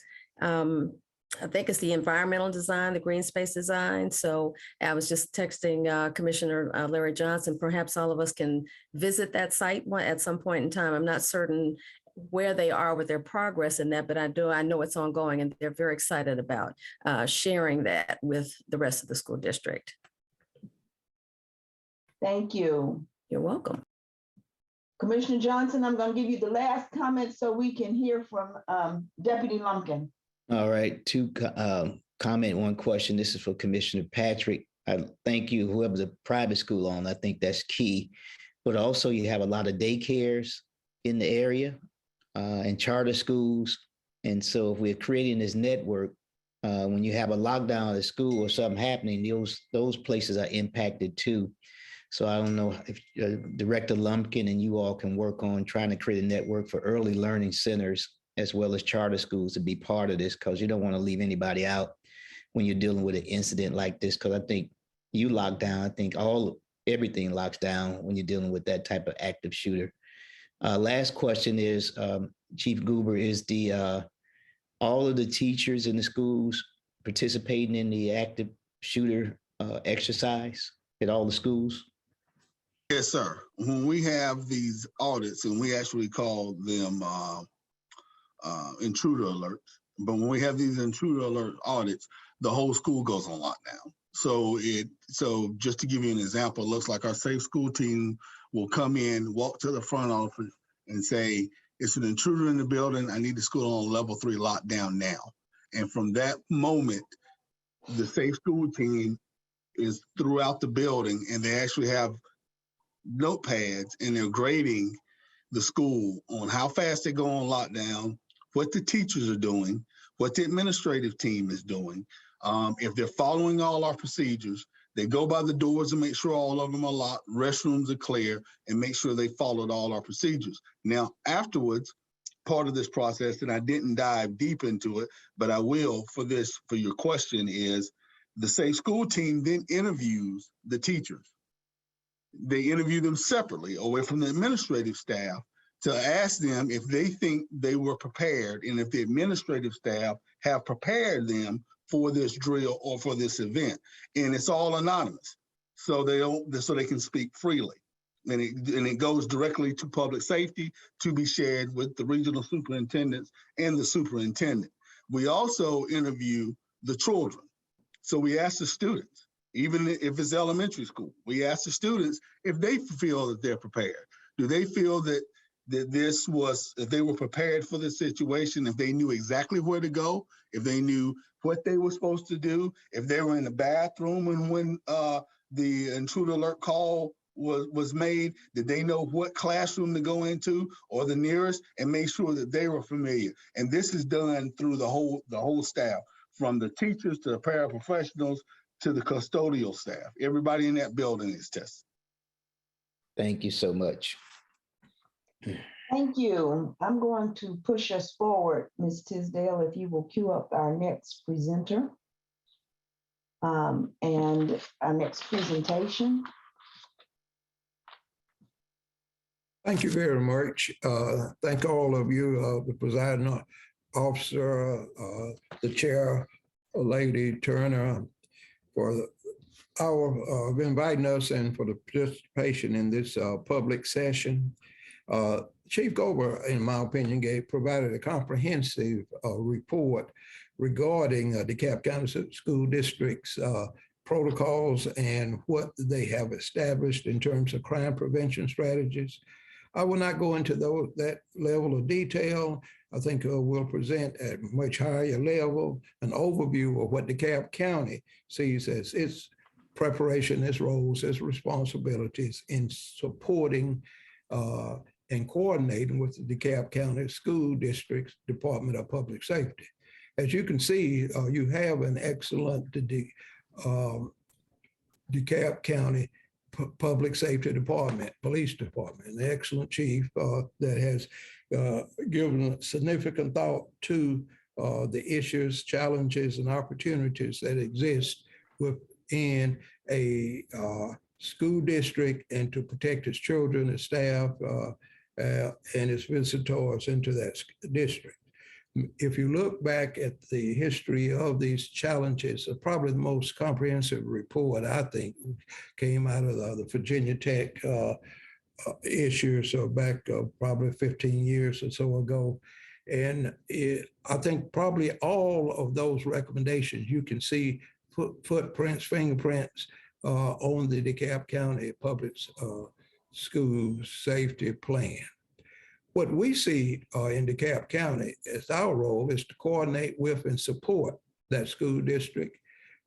I think it's the environmental design, the green space design. So I was just texting Commissioner Larry Johnson, perhaps all of us can visit that site at some point in time. I'm not certain where they are with their progress in that, but I know it's ongoing, and they're very excited about sharing that with the rest of the school district. Thank you. You're welcome. Commissioner Johnson, I'm going to give you the last comment so we can hear from Deputy Lumpkin. All right, two comment, one question. This is for Commissioner Patrick. I thank you, whoever the private school on, I think that's key. But also you have a lot of daycares in the area and charter schools. And so if we're creating this network, when you have a lockdown at a school or something happening, those places are impacted too. So I don't know if Director Lumpkin and you all can work on trying to create a network for early learning centers as well as charter schools to be part of this, because you don't want to leave anybody out when you're dealing with an incident like this. Because I think you lock down, I think everything locks down when you're dealing with that type of active shooter. Last question is, Chief Goober, is all of the teachers in the schools participating in the active shooter exercise at all the schools? Yes, sir. When we have these audits, and we actually call them intruder alerts, but when we have these intruder alert audits, the whole school goes on lockdown. So just to give you an example, it looks like our safe school team will come in, walk to the front office and say, it's an intruder in the building. I need the school on level 3 lockdown now. And from that moment, the safe school team is throughout the building, and they actually have notepads, and they're grading the school on how fast they go on lockdown, what the teachers are doing, what the administrative team is doing. If they're following all our procedures, they go by the doors and make sure all of them are locked, restrooms are clear, and make sure they followed all our procedures. Now, afterwards, part of this process, and I didn't dive deep into it, but I will for your question, is The safe school team then interviews the teachers. They interview them separately away from the administrative staff to ask them if they think they were prepared and if the administrative staff have prepared them for this drill or for this event. And it's all anonymous. So they can speak freely. And it goes directly to public safety to be shared with the regional superintendents and the superintendent. We also interview the children. So we ask the students, even if it's elementary school, we ask the students if they feel that they're prepared. Do they feel that if they were prepared for the situation, if they knew exactly where to go, if they knew what they were supposed to do, if they were in the bathroom and when the intruder alert call was made, did they know what classroom to go into or the nearest, and make sure that they were familiar. And this is done through the whole staff, from the teachers to the paraprofessionals to the custodial staff. Everybody in that building is tested. Thank you so much. Thank you. I'm going to push us forward, Ms. Tisdale, if you will queue up our next presenter and our next presentation. Thank you very much. Thank all of you, the presiding officer, the chair, Lady Turner, for inviting us and for the participation in this public session. Chief Gober, in my opinion, provided a comprehensive report regarding DeKalb County School District's protocols and what they have established in terms of crime prevention strategies. I will not go into that level of detail. I think we'll present at a much higher level an overview of what DeKalb County sees as its preparation, its roles, its responsibilities in supporting and coordinating with the DeKalb County School District's Department of Public Safety. As you can see, you have an excellent DeKalb County Public Safety Department, Police Department, an excellent chief that has given significant thought to the issues, challenges, and opportunities that exist within a school district and to protect its children, its staff, and its visitors into that district. If you look back at the history of these challenges, probably the most comprehensive report, I think, came out of the Virginia Tech issues back probably 15 years or so ago. And I think probably all of those recommendations, you can see footprints, fingerprints on the DeKalb County Public School Safety Plan. What we see in DeKalb County as our role is to coordinate with and support that school district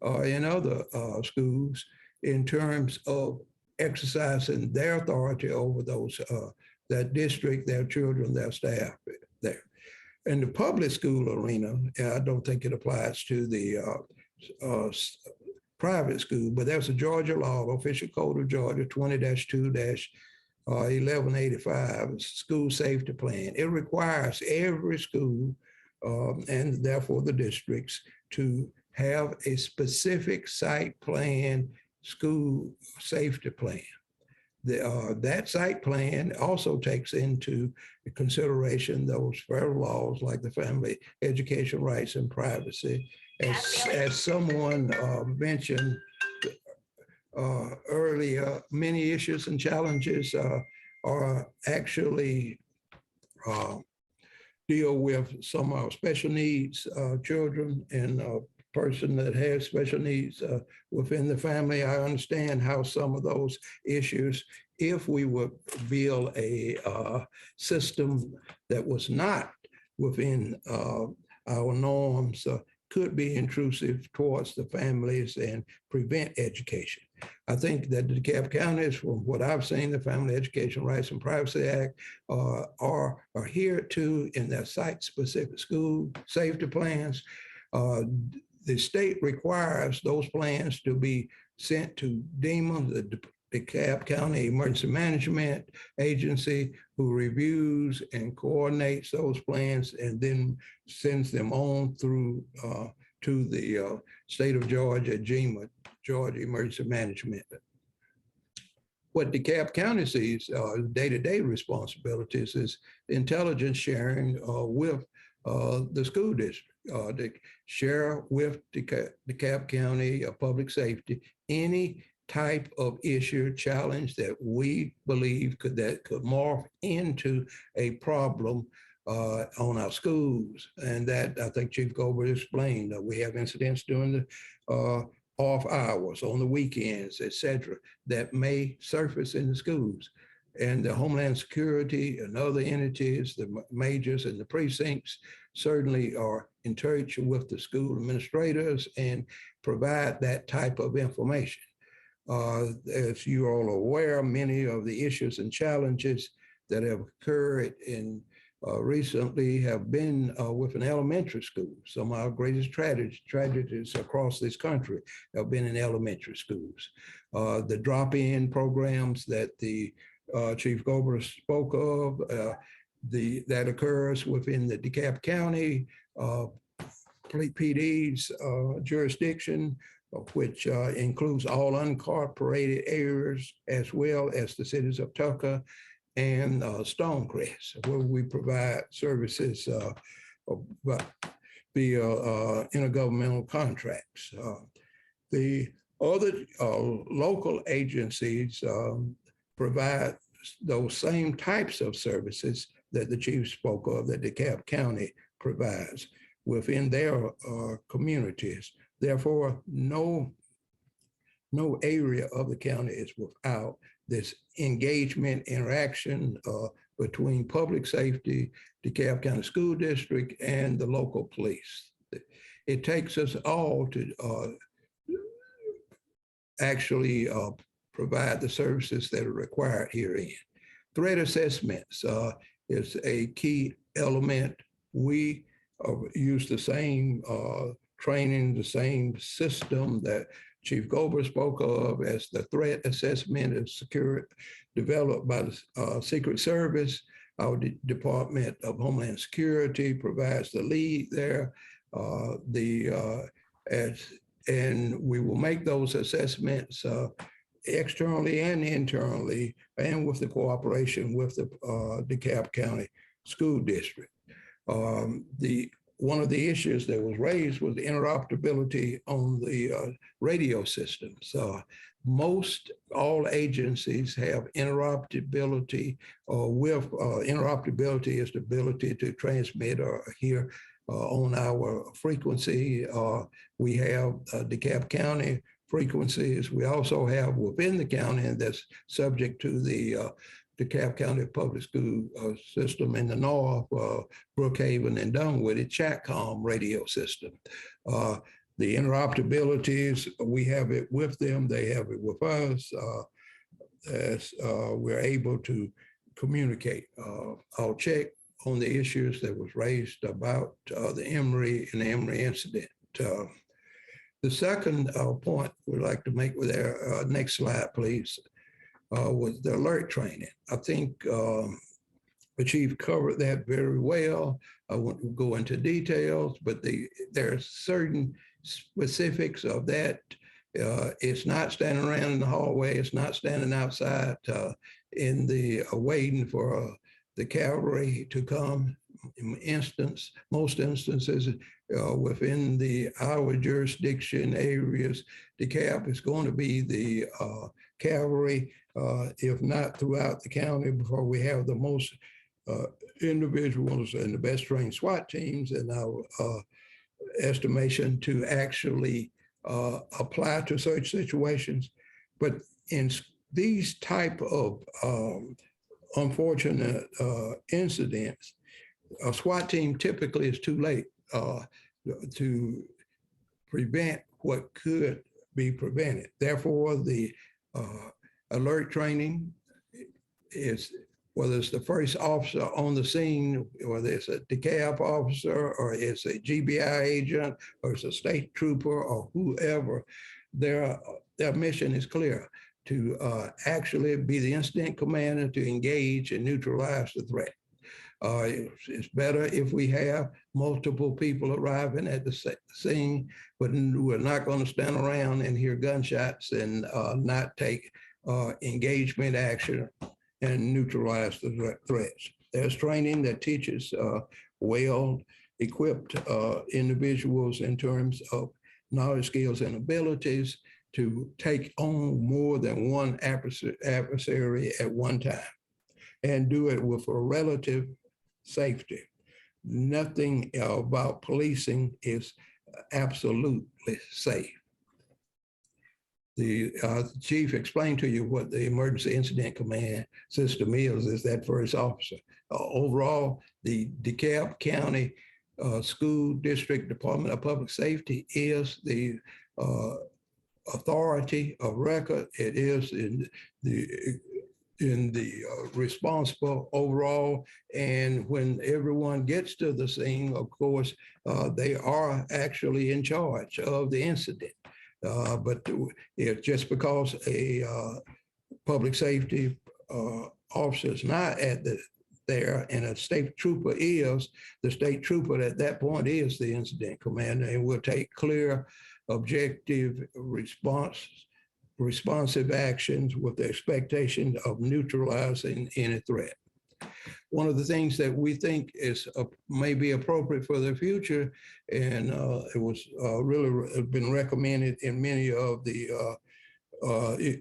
and other schools in terms of exercising their authority over that district, their children, their staff there. In the public school arena, I don't think it applies to the private school, but there's a Georgia law, Official Code of Georgia 20-2-1185 School Safety Plan. It requires every school and therefore the districts to have a specific site plan, school safety plan. That site plan also takes into consideration those federal laws like the Family Education Rights and Privacy. As someone mentioned earlier, many issues and challenges are actually deal with some special needs children and person that has special needs within the family. I understand how some of those issues, if we would build a system that was not within our norms, could be intrusive towards the families and prevent education. I think that the DeKalb County, from what I've seen, the Family Education Rights and Privacy Act are adhered to in their site-specific school safety plans. The state requires those plans to be sent to DEMA, the DeKalb County Emergency Management Agency, who reviews and coordinates those plans and then sends them on through to the state of Georgia, GEMA, Georgia Emergency Management. What DeKalb County sees day-to-day responsibilities is intelligence sharing with the school district. To share with DeKalb County Public Safety any type of issue, challenge that we believe could morph into a problem on our schools. And that, I think Chief Gober explained, we have incidents during the off hours, on the weekends, et cetera, that may surface in the schools. And the Homeland Security and other entities, the majors and the precincts certainly are in touch with the school administrators and provide that type of information. As you all are aware, many of the issues and challenges that have occurred in recently have been with an elementary school. Some of our greatest tragedies across this country have been in elementary schools. The drop-in programs that the Chief Gober spoke of, that occurs within the DeKalb County PD's jurisdiction, which includes all unincorporated areas as well as the cities of Tucker and Stonecrest, where we provide services via intergovernmental contracts. The other local agencies provide those same types of services that the chief spoke of, that DeKalb County provides within their communities. Therefore, no area of the county is without this engagement, interaction between public safety, DeKalb County School District, and the local police. It takes us all to actually provide the services that are required herein. Threat assessments is a key element. We use the same training, the same system that Chief Gober spoke of as the threat assessment is developed by the Secret Service. Our Department of Homeland Security provides the lead there. And we will make those assessments externally and internally, and with the cooperation with the DeKalb County School District. One of the issues that was raised was the interoperability on the radio systems. Most all agencies have interoperability interoperability is the ability to transmit or hear on our frequency. We have DeKalb County frequencies. We also have within the county, and that's subject to the DeKalb County Public School system in the north, Brookhaven and Dunwoody, Chatcom radio system. The interoperabilities, we have it with them, they have it with us, as we're able to communicate. I'll check on the issues that was raised about the Emory and the Emory incident. The second point we'd like to make with our next slide, please, was the alert training. I think the chief covered that very well. I won't go into details, but there are certain specifics of that. It's not standing around in the hallway. It's not standing outside in the waiting for the cavalry to come. Most instances within our jurisdiction areas, DeKalb is going to be the cavalry, if not throughout the county, before we have the most individuals and the best trained SWAT teams in our estimation to actually apply to such situations. But in these type of unfortunate incidents, a SWAT team typically is too late to prevent what could be prevented. Therefore, the alert training is, whether it's the first officer on the scene, whether it's a DeKalb officer or it's a GBI agent or it's a state trooper or whoever, their mission is clear: to actually be the incident commander to engage and neutralize the threat. It's better if we have multiple people arriving at the scene, but we're not going to stand around and hear gunshots and not take engagement action and neutralize the threats. There's training that teaches well-equipped individuals in terms of knowledge, skills, and abilities to take on more than one adversary at one time and do it with a relative safety. Nothing about policing is absolutely safe. The chief explained to you what the emergency incident command system is that first officer. Overall, the DeKalb County School District Department of Public Safety is the authority of record. It is in the responsible overall. And when everyone gets to the scene, of course, they are actually in charge of the incident. But it's just because a public safety officer is not at there and a state trooper is, the state trooper at that point is the incident commander and will take clear, objective responsive actions with the expectation of neutralizing any threat. One of the things that we think is may be appropriate for the future, and it was really been recommended in many of the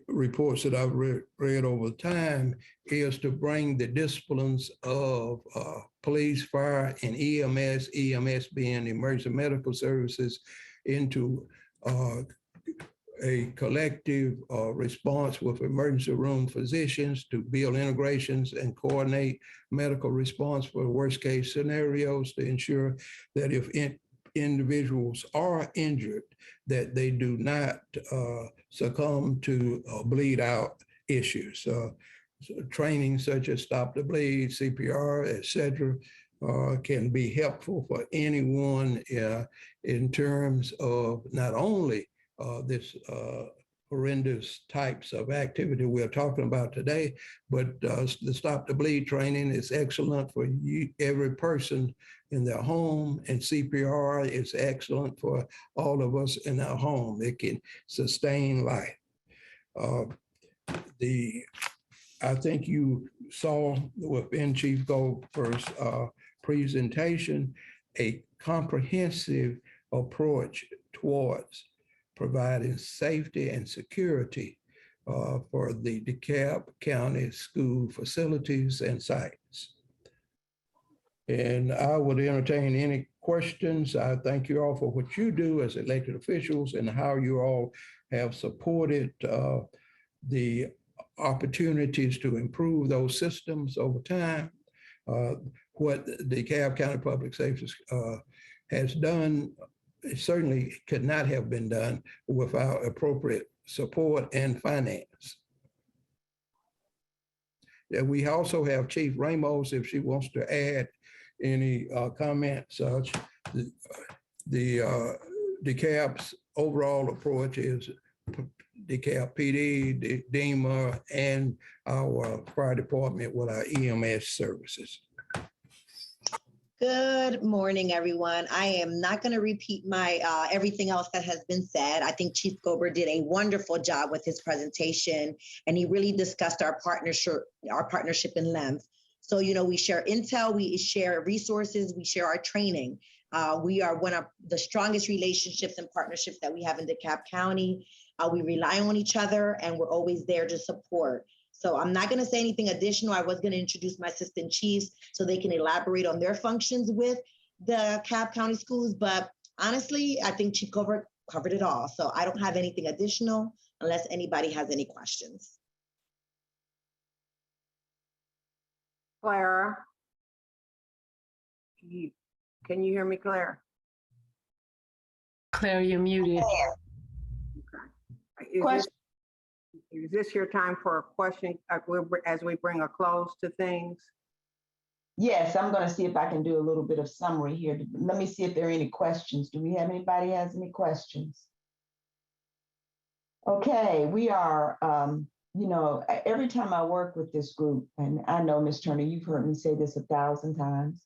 reports that I've read over time, is to bring the disciplines of police, fire, and EMS being emergency medical services, into a collective response with emergency room physicians to build integrations and coordinate medical response for worst case scenarios to ensure that if individuals are injured, that they do not succumb to bleed out issues. So training such as stop the bleed, CPR, et cetera, can be helpful for anyone in terms of not only this horrendous types of activity we're talking about today, but the stop the bleed training is excellent for every person in their home, and CPR is excellent for all of us in our home. It can sustain life. I think you saw within Chief Goldberg's presentation a comprehensive approach towards providing safety and security for the DeKalb County school facilities and sites. And I would entertain any questions. I thank you all for what you do as elected officials and how you all have supported the opportunities to improve those systems over time. What the DeKalb County Public Safety has done, it certainly could not have been done without appropriate support and finance. And we also have Chief Ramos, if she wants to add any comments. The DeKalb's overall approach is DeKalb PD, DEMA, and our fire department with our EMS services. Good morning, everyone. I am not going to repeat my everything else that has been said. I think Chief Goldberg did a wonderful job with his presentation, and he really discussed our partnership in length. So, you know, we share intel, we share resources, we share our training. We are one of the strongest relationships and partnerships that we have in DeKalb County. We rely on each other, and we're always there to support. So I'm not going to say anything additional. I was going to introduce my assistant chiefs so they can elaborate on their functions with the DeKalb County schools. But honestly, I think Chief Goldberg covered it all. So I don't have anything additional unless anybody has any questions. Clara, can you hear me, Claire? Claire, you're muted. Is this your time for a question as we bring a close to things? Yes, I'm going to see if I can do a little bit of summary here. Let me see if there are any questions. Do we have anybody has any questions? Okay, we are you know, every time I work with this group, and I know, Ms. Turner, you've heard me say this 1,000 times,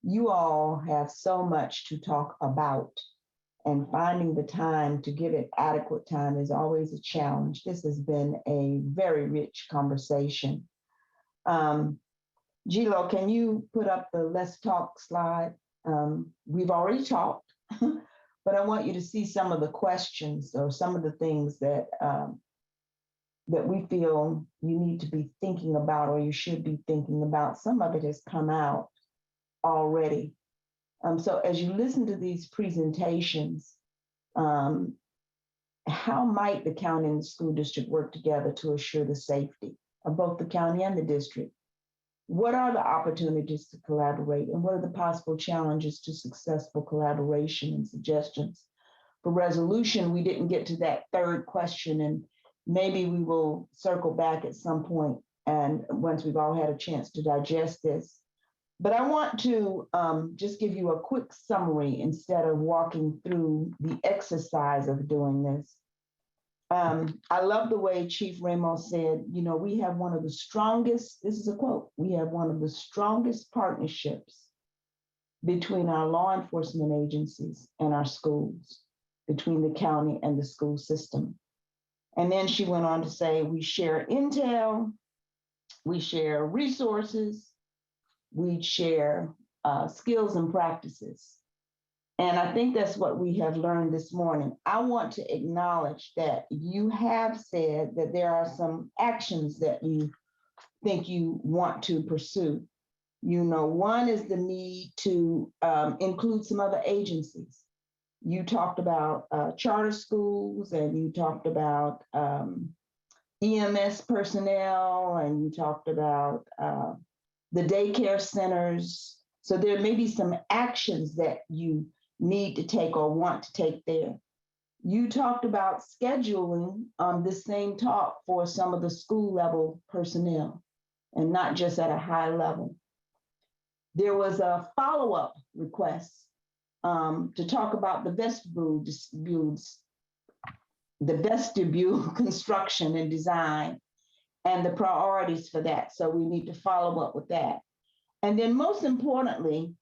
you all have so much to talk about, and finding the time to give it adequate time is always a challenge. This has been a very rich conversation. Gilo, can you put up the let's talk slide? We've already talked, but I want you to see some of the questions or some of the things that that we feel you need to be thinking about or you should be thinking about. Some of it has come out already. So as you listen to these presentations, how might the county and the school district work together to assure the safety of both the county and the district? What are the opportunities to collaborate, and what are the possible challenges to successful collaboration and suggestions for resolution? We didn't get to that third question, and maybe we will circle back at some point and once we've all had a chance to digest this. But I want to just give you a quick summary instead of walking through the exercise of doing this. I love the way Chief Ramos said, you know, we have one of the strongest, this is a quote, we have one of the strongest partnerships between our law enforcement agencies and our schools, between the county and the school system. And then she went on to say, we share intel, we share resources, we share skills and practices. And I think that's what we have learned this morning. I want to acknowledge that you have said that there are some actions that you think you want to pursue. You know, one is the need to include some other agencies. You talked about charter schools, and you talked about EMS personnel, and you talked about the daycare centers. So there may be some actions that you need to take or want to take there. You talked about scheduling this same talk for some of the school level personnel and not just at a high level. There was a follow-up request to talk about the vestibule construction and design and the priorities for that. So we need to follow up with that. And then most importantly,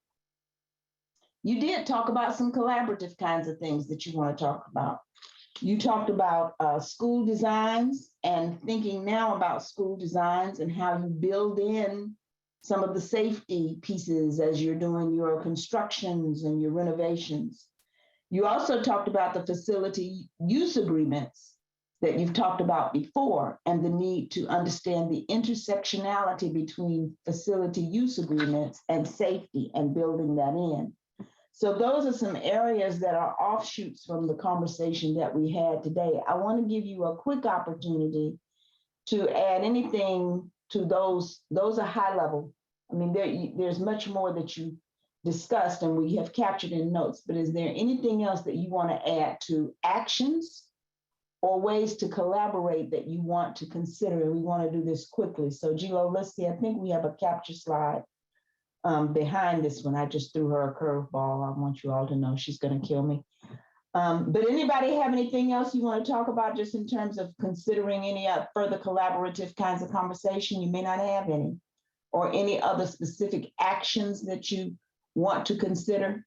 you did talk about some collaborative kinds of things that you want to talk about. You talked about school designs and thinking now about school designs and how you build in some of the safety pieces as you're doing your constructions and your renovations. You also talked about the facility use agreements that you've talked about before and the need to understand the intersectionality between facility use agreements and safety and building that in. So those are some areas that are offshoots from the conversation that we had today. I want to give you a quick opportunity to add anything to those. Those are high level. I mean, there's much more that you discussed and we have captured in notes, but is there anything else that you want to add to actions or ways to collaborate that you want to consider? And we want to do this quickly. So Gilo, let's see, I think we have a capture slide behind this one. I just threw her a curveball. I want you all to know she's going to kill me. But anybody have anything else you want to talk about just in terms of considering any further collaborative kinds of conversation? You may not have any, or any other specific actions that you want to consider,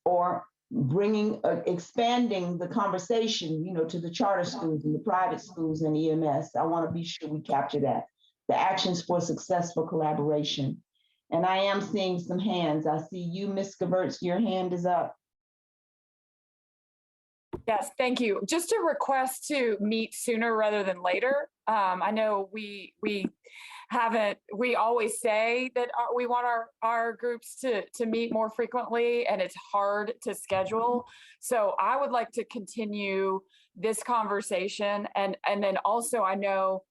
or bringing, expanding the conversation, you know, to the charter schools and the private schools and EMS. I want to be sure we capture that. The actions for successful collaboration. And I am seeing some hands. I see you, Ms. Gevertz, your hand is up. Yes, thank you. Just a request to meet sooner rather than later. I know we always say that we want our groups to meet more frequently, and it's hard to schedule. So I would like to continue this conversation. And then also I know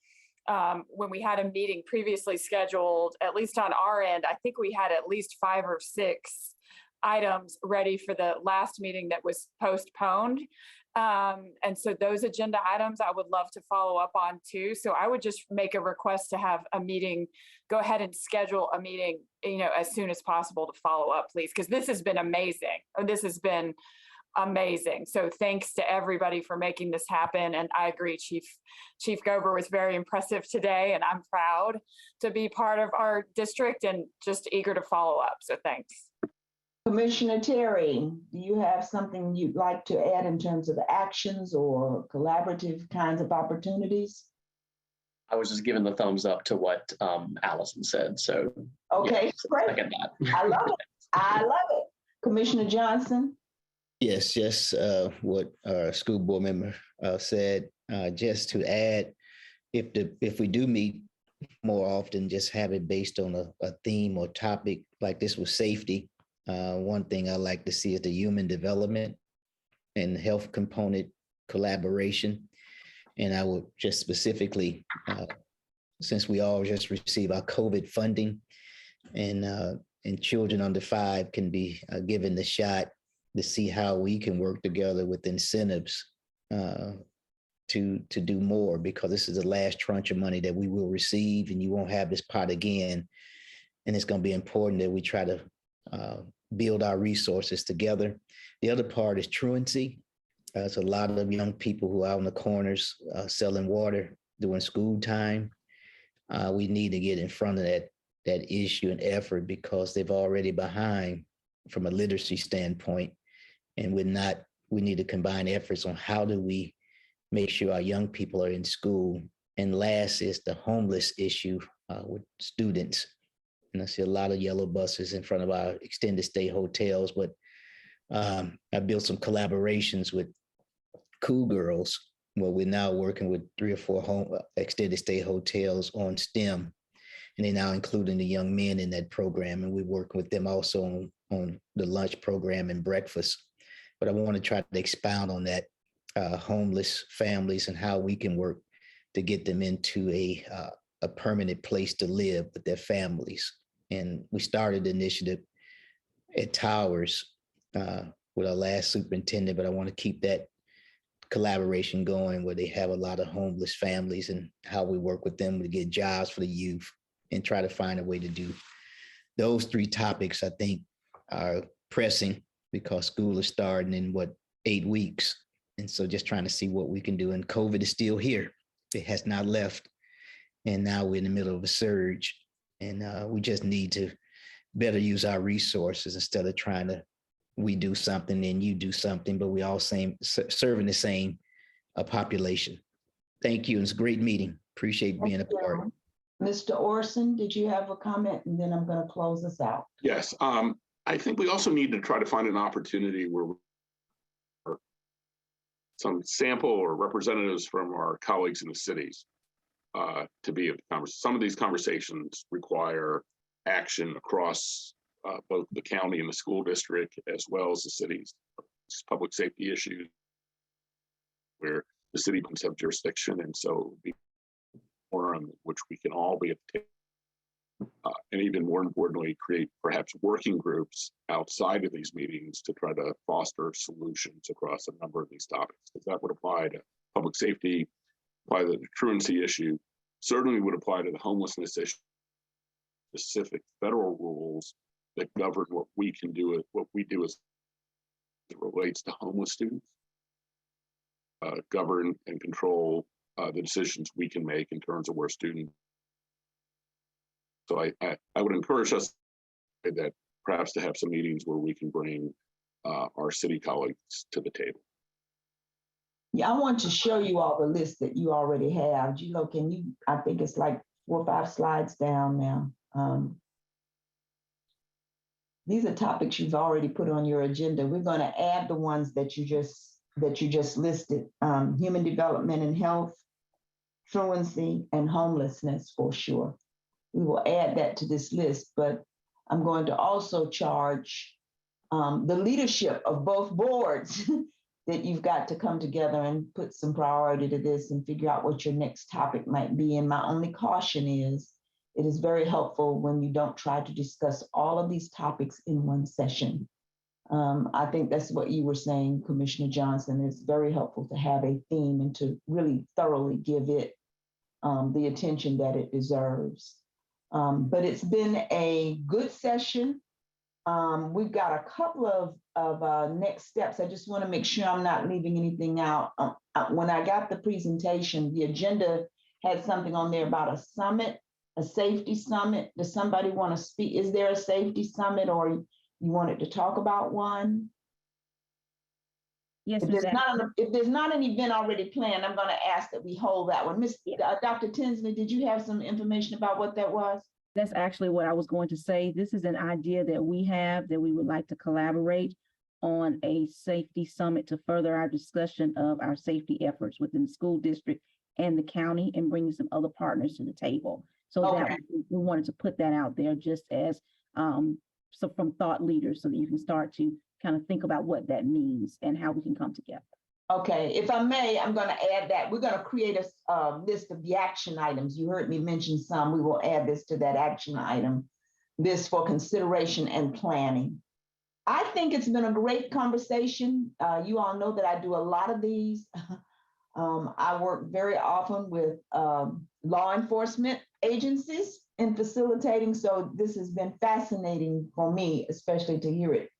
when we had a meeting previously scheduled, at least on our end, I think we had at least 5 or 6 items ready for the last meeting that was postponed. And so those agenda items I would love to follow up on too. So I would just make a request to have a meeting, go ahead and schedule a meeting, you know, as soon as possible to follow up, please, because this has been amazing. This has been amazing. So thanks to everybody for making this happen. And I agree, Chief Gober was very impressive today, and I'm proud to be part of our district and just eager to follow up. So thanks. Commissioner Terry, do you have something you'd like to add in terms of actions or collaborative kinds of opportunities? I was just giving the thumbs up to what Allison said. So okay, yeah, great. second that. I love it. I love it. Commissioner Johnson? Yes, what our school board member said, just to add, if we do meet more often, just have it based on a theme or topic, like this was safety. One thing I like to see is the human development and health component collaboration. And I would just specifically, since we all just received our COVID funding, and children under 5 can be given the shot to see how we can work together with incentives to do more, because this is the last tranche of money that we will receive, and you won't have this pot again. And it's going to be important that we try to build our resources together. The other part is truancy. There's a lot of young people who are out on the corners selling water during school time. We need to get in front of that issue and effort, because they've already behind from a literacy standpoint. And we need to combine efforts on how do we make sure our young people are in school. And last is the homeless issue with students. And I see a lot of yellow buses in front of our extended stay hotels, but I built some collaborations with Cool Girls, where we're now working with 3 or 4 extended stay hotels on STEM. And they're now including the young men in that program. And we're working with them also on the lunch program and breakfast. But I want to try to expound on that, homeless families and how we can work to get them into a permanent place to live with their families. And we started the initiative at Towers with our last superintendent, but I want to keep that collaboration going, where they have a lot of homeless families and how we work with them to get jobs for the youth and try to find a way to do those 3 topics. I think are pressing, because school is starting in 8 weeks. And so just trying to see what we can do. And COVID is still here. It has not left. And now we're in the middle of a surge, and we just need to better use our resources instead of trying to, we do something and you do something, but we all serving the same population. Thank you. It's a great meeting. Appreciate being a part. Mr. Orson, did you have a comment? And then I'm going to close this out. Yes, I think we also need to try to find an opportunity where some sample or representatives from our colleagues in the cities to be at the conversation. Some of these conversations require action across both the county and the school district, as well as the cities. It's public safety issues where the city doesn't have jurisdiction, and so it would be more on which we can all be at the table. And even more importantly, create perhaps working groups outside of these meetings to try to foster solutions across a number of these topics. Because that would apply to public safety, apply to the truancy issue, certainly would apply to the homelessness issue, specific federal rules that govern what we can do, what we do as it relates to homeless students, govern and control the decisions we can make in terms of where students. So I would encourage us that perhaps to have some meetings where we can bring our city colleagues to the table. Yeah, I want to show you all the list that you already have. Gilo, can you, I think it's like 4 or 5 slides down now. These are topics you've already put on your agenda. We're going to add the ones that you just listed. Human development and health, truancy, and homelessness for sure. We will add that to this list, but I'm going to also charge the leadership of both boards that you've got to come together and put some priority to this and figure out what your next topic might be. And my only caution is, it is very helpful when you don't try to discuss all of these topics in one session. I think that's what you were saying, Commissioner Johnson. It's very helpful to have a theme and to really thoroughly give it the attention that it deserves. But it's been a good session. We've got a couple of next steps. I just want to make sure I'm not leaving anything out. When I got the presentation, the agenda had something on there about a summit, a safety summit. Does somebody want to speak? Is there a safety summit, or you wanted to talk about one? Yes, If there's not an event already planned, I'm going to ask that we hold that one. Dr. Tinsley, did you have some information about what that was? That's actually what I was going to say. This is an idea that we have that we would like to collaborate on a safety summit to further our discussion of our safety efforts within the school district and the county, and bringing some other partners to the table. So that we wanted to put that out there just as so from thought leaders, so that you can start to kind of think about what that means and how we can come together. Okay, if I may, I'm going to add that we're going to create a list of the action items. You heard me mention some. We will add this to that action item, this for consideration and planning. I think it's been a great conversation. You all know that I do a lot of these. I work very often with law enforcement agencies in facilitating, so this has been fascinating for me, especially to hear it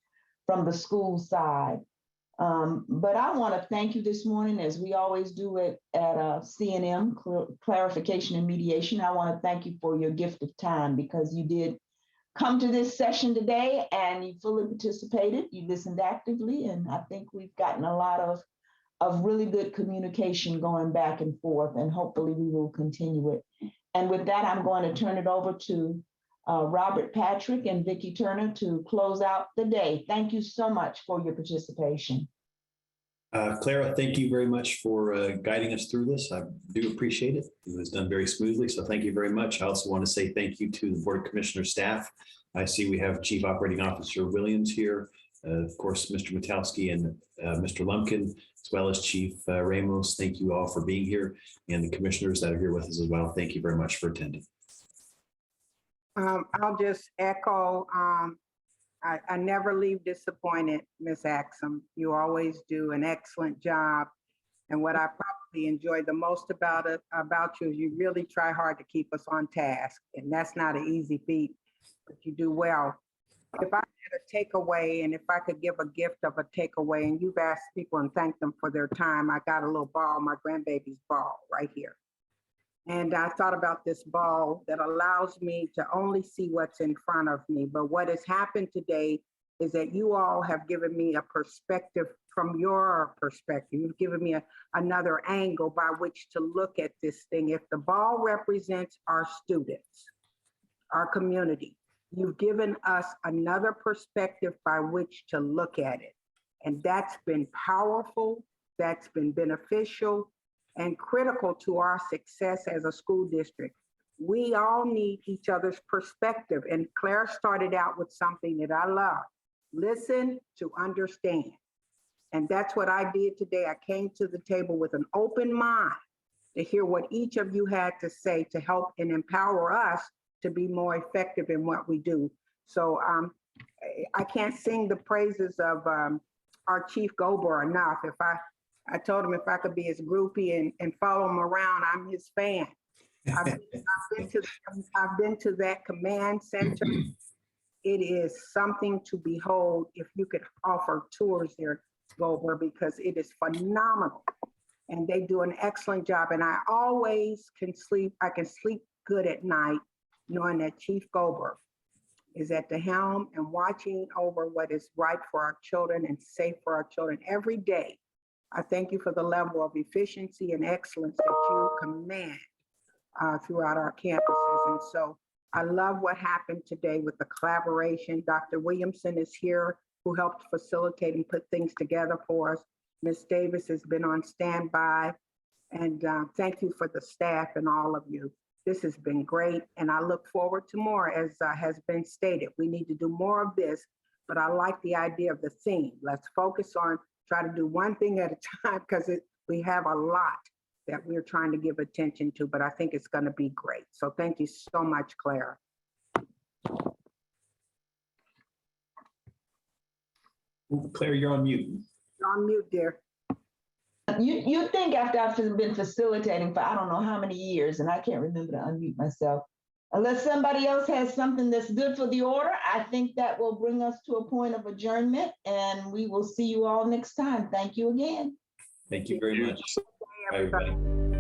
from the school side. But I want to thank you this morning, as we always do it at CNM, Clarification and Mediation. I want to thank you for your gift of time, because you did come to this session today and you fully participated. You listened actively, and I think we've gotten a lot of really good communication going back and forth, and hopefully we will continue it. And with that, I'm going to turn it over to Robert Patrick and Vicki Turner to close out the day. Thank you so much for your participation. Clara, thank you very much for guiding us through this. I do appreciate it. It was done very smoothly, so thank you very much. I also want to say thank you to the Board of Commissioners staff. I see we have Chief Operating Officer Williams here, of course, Mr. Matowski and Mr. Lumpkin, as well as Chief Ramos. Thank you all for being here, and the commissioners that are here with us as well. Thank you very much for attending. I'll just echo, I never leave disappointed, Ms. Axum. You always do an excellent job. And what I probably enjoy the most about you is you really try hard to keep us on task. And that's not an easy feat, but you do well. If I had a takeaway, and if I could give a gift of a takeaway, and you've asked people and thanked them for their time, I got a little ball, my grandbaby's ball right here. And I thought about this ball that allows me to only see what's in front of me. But what has happened today is that you all have given me a perspective from your perspective. You've given me another angle by which to look at this thing. If the ball represents our students, our community, you've given us another perspective by which to look at it. And that's been powerful, that's been beneficial, and critical to our success as a school district. We all need each other's perspective. And Claire started out with something that I love: listen to understand. And that's what I did today. I came to the table with an open mind to hear what each of you had to say to help and empower us to be more effective in what we do. So I can't sing the praises of our Chief Gober enough. I told him if I could be his groupie and follow him around, I'm his fan. I've been to that command center. It is something to behold. If you could offer tours there, Gober, because it is phenomenal. And they do an excellent job. And I always can sleep good at night, knowing that Chief Gober is at the helm and watching over what is right for our children and safe for our children every day. I thank you for the level of efficiency and excellence that you command throughout our campuses. And so I love what happened today with the collaboration. Dr. Williamson is here, who helped facilitate and put things together for us. Ms. Davis has been on standby. And thank you for the staff and all of you. This has been great. And I look forward to more, as has been stated. We need to do more of this, but I like the idea of the theme. Let's focus on try to do one thing at a time, because we have a lot that we're trying to give attention to, but I think it's going to be great. So thank you so much, Claire. Claire, you're on mute. You're on mute, dear. You think after I've been facilitating for I don't know how many years, and I can't remember to unmute myself, Unless somebody else has something that's good for the order, I think that will bring us to a point of adjournment, and we will see you all next time. Thank you again. Thank you very much. Bye, everybody.